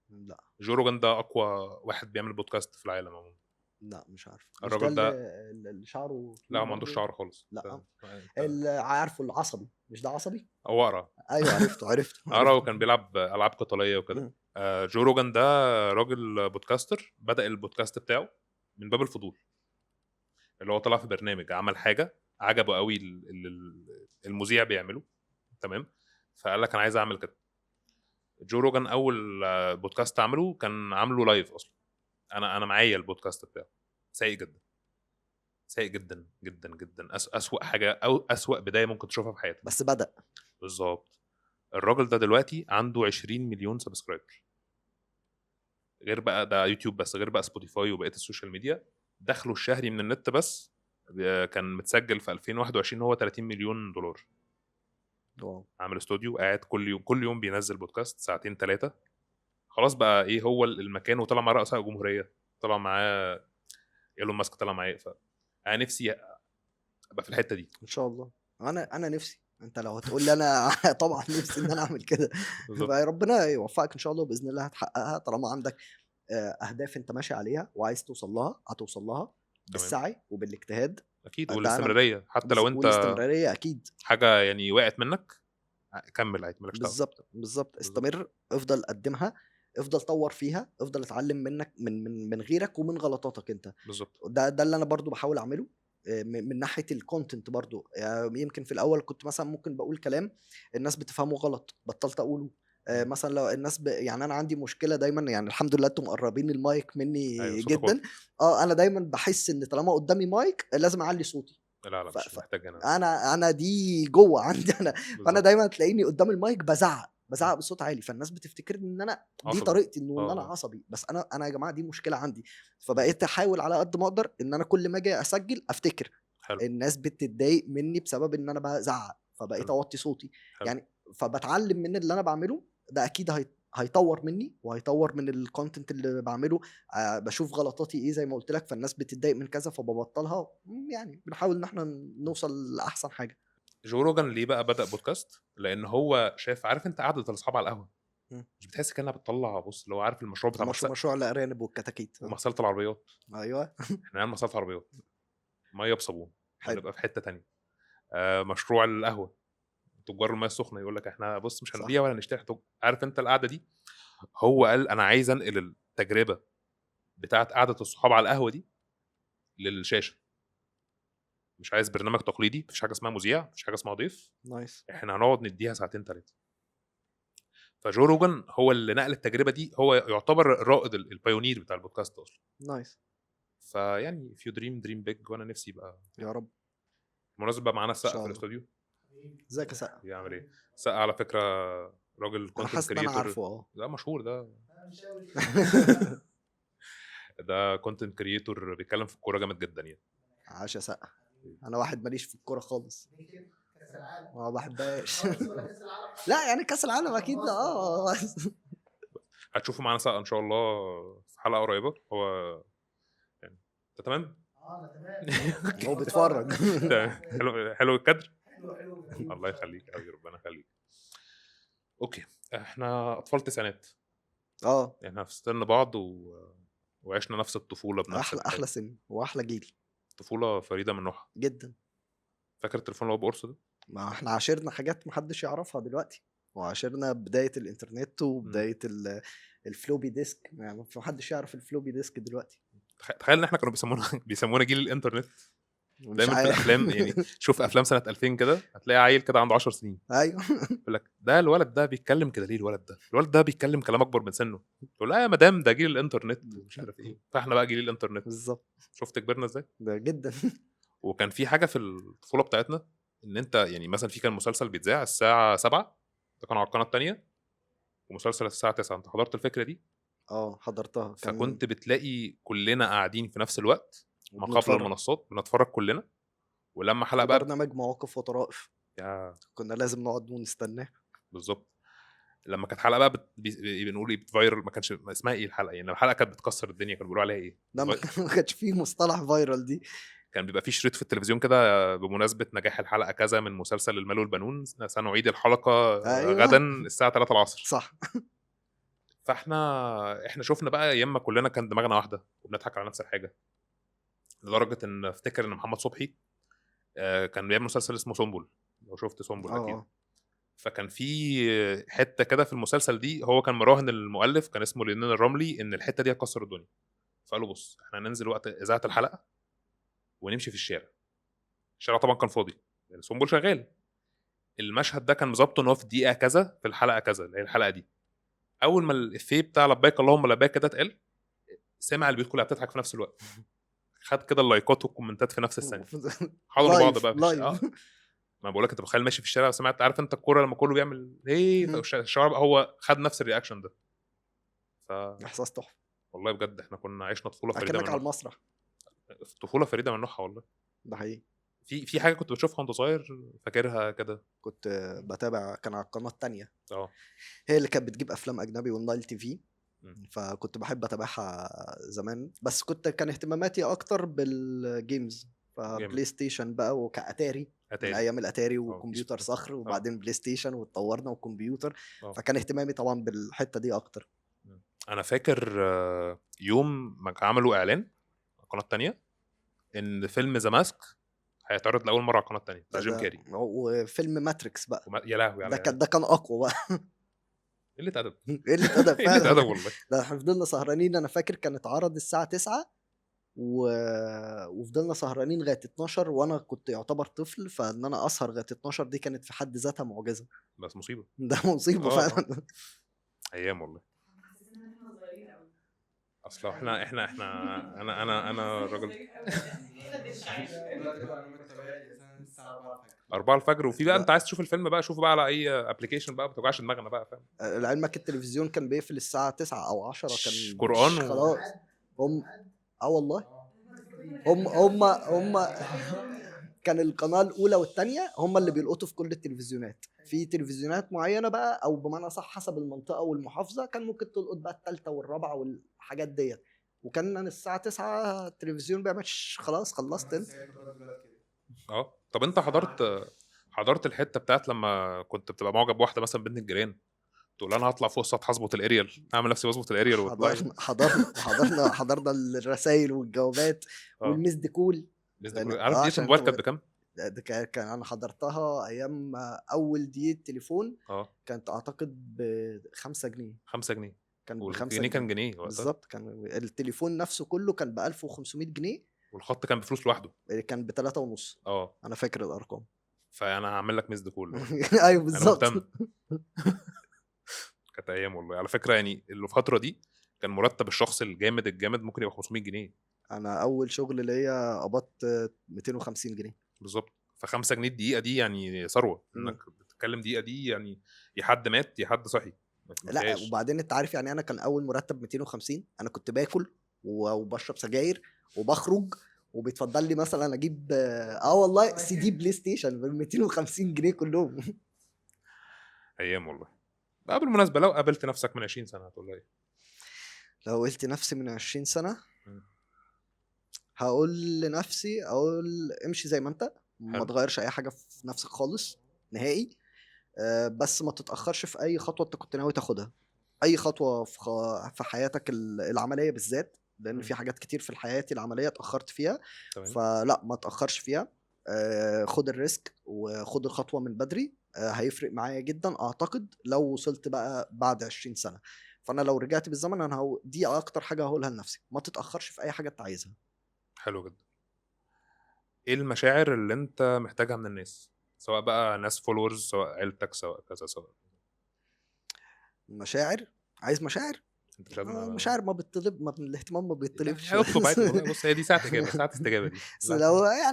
لا جو روجان ده اقوى واحد بيعمل بودكاست في العالم عموما. لا مش عارف. مش الراجل ده ده اللي شعره لا طويل ما عندوش برضه؟ شعر خالص. لا انت اللي عارفه العصبي، مش ده عصبي؟ او اقرا ايوه عرفته اقرا وكان بيلعب العاب قتاليه وكده. مم. جو روجان ده راجل بودكاستر، بدأ البودكاست بتاعه من باب الفضول، اللي هو طلع في برنامج عمل حاجه عجبه قوي المذيع بيعمله، تمام، فقال لك انا عايز اعمل كده. جو روجان اول بودكاست عمله كان عامله لايف اصلا. انا معايا البودكاست بتاعه، سيء جدا، سيء جدا جدا جدا، اسوأ حاجه او اسوأ بدايه ممكن تشوفها في حياتك. بس بدأ. بالظبط. الراجل ده دلوقتي عنده 20 مليون سبسكرايبر، غير بقى ده يوتيوب بس، غير بقى سبوتيفاي وبقيه السوشيال ميديا. دخله الشهري من النت بس كان متسجل في 2021 هو 30 مليون دولار. واو. عامل استوديو قاعد كل يوم بينزل بودكاست ساعتين 3. خلاص بقى ايه هو المكان، وطلع معاه رؤساء جمهوريه، طلع معاه ايلون ماسك، طلع معاه. انا نفسي ابقى في الحته دي ان شاء الله. انا نفسي، انت لو هتقول لي انا طبعا نفسي ان انا اعمل كده. بالظبط. ربنا يوفقك ان شاء الله، باذن الله هتحققها طالما عندك اهداف انت ماشي عليها وعايز توصل لها، هتوصل لها بالسعي وبالاجتهاد. اكيد ده انا والاستمراريه، حتى لو انت والاستمراريه اكيد. حاجه يعني وقعت منك كمل عادي، مالكش دعوه. بالظبط استمر، افضل قدمها، افضل طور فيها، افضل اتعلم منك من غيرك ومن غلطاتك انت. بالظبط. ده اللي انا برضو بحاول اعمله من ناحيه الكونتنت برضو. يعني يمكن في الاول كنت مثلا ممكن بقول كلام الناس بتفهمه غلط، بطلت اقوله. مثلا لو الناس يعني انا عندي مشكله دايما، يعني الحمد لله انتم مقربين المايك مني ايوه صوتك جدا. انا دايما بحس ان طالما قدامي مايك لازم اعلي صوتي. لا مش محتاج انا دي جوه عندي انا. فانا بالظبط. دايما تلاقيني قدام المايك بزعق بصوت عالي، فالناس بتفتكر ان انا دي عصبي. طريقتي، ان انا عصبي. بس انا يا جماعه دي مشكله عندي. فبقيت احاول على قد ما اقدر ان انا كل ما اجي اسجل افتكر حلو. الناس بتتضايق مني بسبب ان انا بزعق، فبقيت حلو. اوطي صوتي. حلو. يعني فبتعلم من اللي انا بعمله ده، اكيد هيطور مني وهيطور من الكونتنت اللي بعمله. بشوف غلطاتي ايه زي ما قلت لك، فالناس بتتضايق من كذا فببطلها. يعني بنحاول ان احنا نوصل لاحسن حاجه. جو روجان ليه بقى بدأ بودكاست؟ لان هو شاف، عارف انت قعده الاصحاب على القهوه، مش بتحس كانها بتطلع، بص لو عارف المشروع بتاع مشروع الارانب والكتاكيت ومغسله العربيات. ايوه احنا نعمل مغسله عربيات ميه بصابون، حلو. ونبقى في حته تانية. مشروع القهوه، تجار الميه السخنه يقول لك احنا بص مش هنبيع ولا نشتري. عارف انت القعده دي؟ هو قال انا عايز انقل التجربه بتاعت قعده الصحاب على القهوه دي للشاشه. مش عايز برنامج تقليدي، مفيش حاجه اسمها مذيع، مفيش حاجه اسمها ضيف، نايس. احنا هنقعد نديها ساعتين 3. فجو روجان هو اللي نقل التجربه دي، هو يعتبر الرائد البايونير بتاع البودكاست اصلا. نايس. فيعني if you dream dream big، وانا نفسي يبقى يا رب. بالمناسبه معانا إن السقا شاء في الله. الاستوديو. ازيك يا سقا؟ بيعمل ايه السقا؟ على فكره راجل انا كونتنت حاسس ان انا كريتور، عارفه. ده مشهور ده كونتنت كريتور بيتكلم في الكوره جامد جدا يعني. عاش يا سقا. انا واحد ماليش في الكوره خالص، ما بحبهاش. لا يعني كاس العالم اكيد هتشوفوا معانا سقا ان شاء الله في حلقه قريبه. هو يعني انت تمام؟ تمام. هو بيتفرج. حلو الكادر. الله يخليك قوي، ربنا يخليك. اوكي، احنا اطفال تسعينات، يعني احنا في سن بعض وعشنا نفس الطفوله بنفس احلى سن واحلى جيل، طفوله فريده من نوعها جدا. فاكر التليفون اللي هو بقرص ده؟ ما احنا عاشرنا حاجات محدش يعرفها دلوقتي، وعاشرنا بدايه الانترنت وبدايه الفلوبي ديسك. يعني محدش يعرف الفلوبي ديسك دلوقتي. تخيل ان احنا كانوا بيسمونا جيل الانترنت. دايما في الافلام يعني شوف افلام سنه 2000 كده، هتلاقي عيل كده عنده 10 سنين. ايوه. يقول لك ده الولد ده بيتكلم كده ليه؟ الولد ده بيتكلم كلام اكبر من سنه. تقول لا يا مدام ده جيل الانترنت مش عارف ايه. فاحنا بقى جيل الانترنت بالظبط. شفت كبرنا ازاي؟ ده جدا. وكان في حاجه في الطفوله بتاعتنا، ان انت يعني مثلا في كان مسلسل بيتذاع الساعه 7، ده كان على القناه الثانيه، ومسلسل الساعه 9. انت حضرت الفكره دي؟ حضرتها. فكنت بتلاقي كلنا قاعدين في نفس الوقت ما قبل وبنتفرج المنصات بنتفرج كلنا، ولما حلقه في بقى برنامج مواقف وطرائف يا كنا لازم نقعد ونستناه. بالظبط لما كانت حلقه بقى بنقول ايه بتفايرل، ما كانش اسمها ايه الحلقه، يعني الحلقه كانت بتكسر الدنيا كانوا بيقولوا عليها ايه لا ما كانش فيه مصطلح فايرال دي. كان بيبقى فيه شريط في التلفزيون كده بمناسبه نجاح الحلقه كذا من مسلسل المال والبنون، سنعيد الحلقه ايوه غدا الساعه 3 العصر. صح. احنا شفنا بقى ايام ما كلنا كان دماغنا واحده وبنضحك على نفس الحاجه، لدرجه ان افتكر ان محمد صبحي كان بيعمل مسلسل اسمه سنبل، لو شفت سنبل اكيد. فكان في حته كده في المسلسل دي هو كان مراهن المؤلف كان اسمه لينين الرملي ان الحته دي هتكسر الدنيا، فقالوا بص احنا هننزل وقت اذاعه الحلقه ونمشي في الشارع طبعا كان فاضي يعني سنبل شغال، المشهد ده كان مظبطه ان هو في الدقيقه كذا في الحلقه كذا اللي هي الحلقه دي، اول ما الافيه بتاع لبيك اللهم لبيك كده اتقال سمع البيوت كلها بتضحك في نفس الوقت، خد كده اللايكات والكومنتات في نفس الثانيه، حضنوا بعض بقى لايف. ما بقولك انت بتخيل ماشي في الشارع وسمعت عارف انت الكوره لما كله بيعمل ايه الشارع بقى هو خد نفس الرياكشن ده. احساس تحفه والله بجد احنا كنا عشنا طفوله فريده اكنك على المسرح. طفوله فريده من نوعها والله. ده حقيقي. في حاجه كنت بتشوفها وانت صغير فاكرها كده؟ كنت بتابع كان على القناه التانية اه هي اللي كانت بتجيب افلام اجنبي والنايل تي في، فكنت بحب اتابعها زمان، بس كان اهتماماتي اكتر بالجيمز، فبلاي ستيشن بقى وكاتاري من ايام الاتاري وكمبيوتر صخر وبعدين بلاي ستيشن واتطورنا وكمبيوتر، فكان اهتمامي طبعا بالحته دي اكتر. انا فاكر يوم ما عملوا اعلان القناه التانية ان فيلم ذا ماسك هيتعرض لاول مره على القناه التانية بتاع جيم كاري، وفيلم ماتريكس بقى يا لهوي ده كان اقوى بقى. قله ادب قله ادب فعلا. قله ادب والله. ده احنا فضلنا سهرانين، انا فاكر كان اتعرض الساعه 9 وفضلنا سهرانين لغايه 12 وانا كنت يعتبر طفل، فان انا اسهر لغايه 12 دي كانت في حد ذاتها معجزه. بس مصيبه ده مصيبه فعلا. ايام والله. اصل احنا انا راجل 4 الفجر وفي بقى انت عايز تشوف الفيلم بقى شوفه بقى على اي ابلكيشن بقى ما توجعش دماغنا بقى فاهم. لعلمك التلفزيون كان بيقفل الساعه 9 او 10 كان قرآن خلاص والله هم كان القناه الاولى والثانيه هم اللي بيلقطوا في كل التلفزيونات، في تلفزيونات معينه بقى او بمعنى صح حسب المنطقه والمحافظه كان ممكن تلقط بقى الثالثه والرابعه والحاجات ديت، وكان الساعه 9 التلفزيون بيعملش خلاص خلصت انت. طب انت حضرت الحته بتاعت لما كنت بتبقى معجب بواحده مثلا بنت الجيران تقول انا هطلع فوق السطح اظبط الاريال اعمل نفسي بظبط الاريال واطلع حضرنا الرسائل والجوابات والمسد كول. عارف دي الموبايل كانت بكام؟ ده كان انا حضرتها ايام اول دقيقه تليفون كانت اعتقد ب5 جنيه. 5 جنيه كان ب5 جنيه كان جنيه بالظبط، كان التليفون نفسه كله كان ب 1500 جنيه والخط كان بفلوس لوحده كان ب3.5. انا فاكر الارقام فانا هعمل لك مسد كول. ايوه بالظبط. كانت ايام والله على فكره، يعني الفتره دي كان مرتب الشخص الجامد ممكن يبقى 500 جنيه. انا اول شغل ليا قبضت 250 جنيه بالظبط، ف5 جنيه الدقيقه دي يعني ثروه انك بتتكلم دقيقه دي، يعني يا حد مات يا حد صحي. لا وبعدين انت عارف يعني انا كان اول مرتب 250، انا كنت باكل وبشرب سجاير وبخرج وبيتفضل لي مثلا اجيب والله سي دي بلاي ستيشن ب 250 جنيه كلهم. ايام والله. بقى بالمناسبه لو قابلت نفسك من 20 سنه هتقول ايه؟ لو قلت نفسي من 20 سنه هقول لنفسي اقول امشي زي ما انت، ما تغيرش اي حاجه في نفسك خالص نهائي، بس ما تتاخرش في اي خطوه انت كنت ناوي تاخدها، اي خطوه في حياتك العمليه بالذات، لان في حاجات كتير في الحياه العمليه اتاخرت فيها. فلا ما تاخرش فيها، خد الريسك وخد الخطوه من بدري، هيفرق معايا جدا اعتقد لو وصلت بقى بعد 20 سنه. فانا لو رجعت بالزمن انا دي اكتر حاجه هقولها لنفسي، ما تتاخرش في اي حاجه انت عايزها. حلو جدا. ايه المشاعر اللي انت محتاجها من الناس، سواء بقى ناس فولورز سواء عيلتك سواء كذا سواء المشاعر؟ عايز مشاعر؟ انت لازم مشاعر ما بتطلب، ما الاهتمام ما بيطلبش. اطلب عادي والله. بص هي دي ساعه اجابه، ساعه استجابه دي.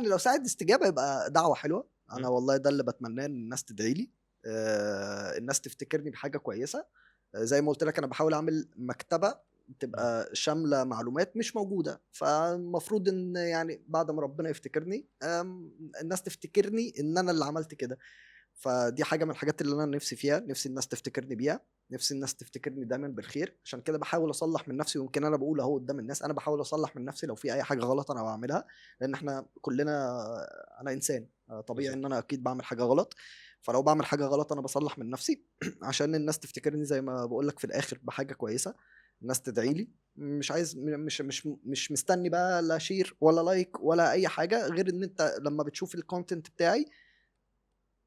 لو ساعه استجابه يبقى دعوه حلوه، انا والله ده اللي بتمناه، ان الناس تدعي لي، الناس تفتكرني بحاجه كويسه. زي ما قلت لك انا بحاول اعمل مكتبه تبقى شامله معلومات مش موجوده. فالمفروض ان يعني بعد ما ربنا يفتكرني الناس تفتكرني ان انا اللي عملت كده. فدي حاجه من الحاجات اللي انا نفسي فيها، نفسي الناس تفتكرني بيها، نفسي الناس تفتكرني دايما بالخير. عشان كده بحاول اصلح من نفسي، ويمكن انا بقول اهو قدام الناس انا بحاول اصلح من نفسي لو في اي حاجه غلط انا بعملها، لان احنا كلنا، انا انسان طبيعي ان انا اكيد بعمل حاجه غلط. فلو بعمل حاجه غلط انا بصلح من نفسي عشان الناس تفتكرني زي ما بقول لك في الاخر بحاجه كويسه، الناس تدعي لي. مش عايز مش مستني بقى لا شير ولا لايك ولا اي حاجه، غير ان انت لما بتشوف الكونتنت بتاعي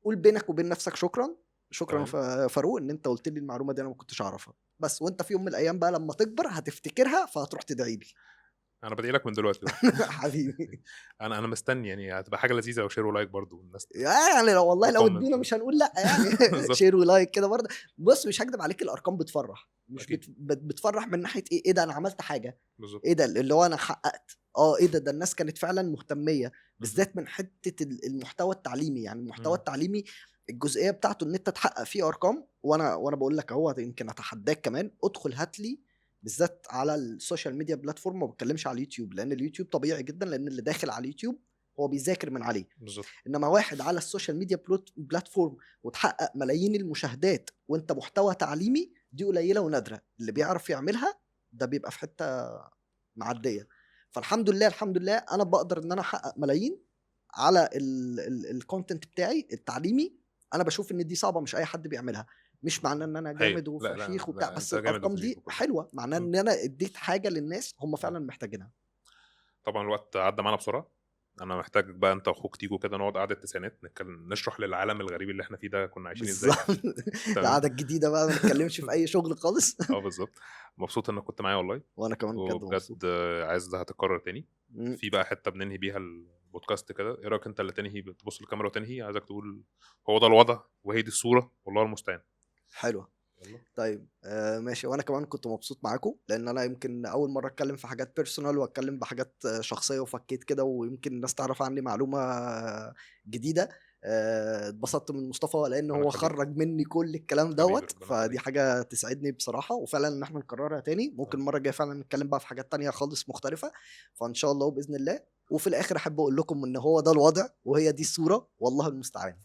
قول بينك وبين نفسك شكرا شكرا فاروق ان انت قلت لي المعلومه دي انا ما كنتش اعرفها. بس وانت في يوم من الايام بقى لما تكبر هتفتكرها فهتروح تدعي لي. انا بدعي لك من دلوقتي حبيبي. انا مستني، يعني هتبقى حاجه لذيذه وشير ولايك برضو الناس يعني لو والله لو وكومنت. ادونا مش هنقول لا يعني. بالظبط. شير ولايك كده برضه. بص مش هكدب عليك، الارقام بتفرح، مش أكيد. بتفرح من ناحيه ايه ده انا عملت حاجه، بالظبط. ايه ده اللي هو انا حققت ايه ده الناس كانت فعلا مهتميه، بالذات من حته المحتوى التعليمي. يعني المحتوى التعليمي الجزئيه بتاعته ان انت تحقق فيه ارقام. وانا بقول لك اهو يمكن اتحداك كمان ادخل هات لي بالذات على السوشيال ميديا بلاتفورم، ما بتكلمش على اليوتيوب لان اليوتيوب طبيعي جدا لان اللي داخل على اليوتيوب هو بيذاكر من عليه. بالظبط. انما واحد على السوشيال ميديا بلاتفورم وتحقق ملايين المشاهدات وانت محتوى تعليمي، دي قليله ونادره. اللي بيعرف يعملها ده بيبقى في حته معديه. فالحمد لله الحمد لله انا بقدر ان انا احقق ملايين على الكونتنت بتاعي التعليمي. انا بشوف ان دي صعبه مش اي حد بيعملها، مش معناه ان انا جامد وفشيخ وبتاع، بس الارقام دي حلوه معناه ان انا اديت حاجه للناس هم فعلا محتاجينها. طبعا الوقت عدى معانا بسرعه، انا محتاج بقى انت واخوك تيجوا كده نقعد قعده تسعينات نتكلم نشرح للعالم الغريب اللي احنا فيه ده كنا عايشين ازاي. القعده الجديده بقى ما نتكلمش في اي شغل خالص. بالظبط. مبسوط انك كنت معايا والله، وانا كمان بجد مبسوط. وبجد عايز ده هتتكرر تاني. في بقى حته بننهي بيها البودكاست كده، ايه رايك انت اللي تنهي تبص للكاميرا وتنهي، عايزك تقول هو ده الوضع وهي دي الصوره والله المستعان. حلوه. طيب ماشي. وانا كمان كنت مبسوط معاكم لان انا يمكن اول مره اتكلم في حاجات بيرسونال واتكلم بحاجات شخصيه وفكيت كده، ويمكن الناس تعرف عني معلومه جديده. اتبسطت من مصطفى لان هو خرج مني كل الكلام دوت، فدي حاجه تسعدني بصراحه. وفعلا ان احنا نكررها تاني، ممكن المره الجايه فعلا نتكلم بقى في حاجات تانية خالص مختلفه، فان شاء الله باذن الله. وفي الاخر احب اقول لكم ان هو ده الوضع وهي دي الصوره والله المستعان.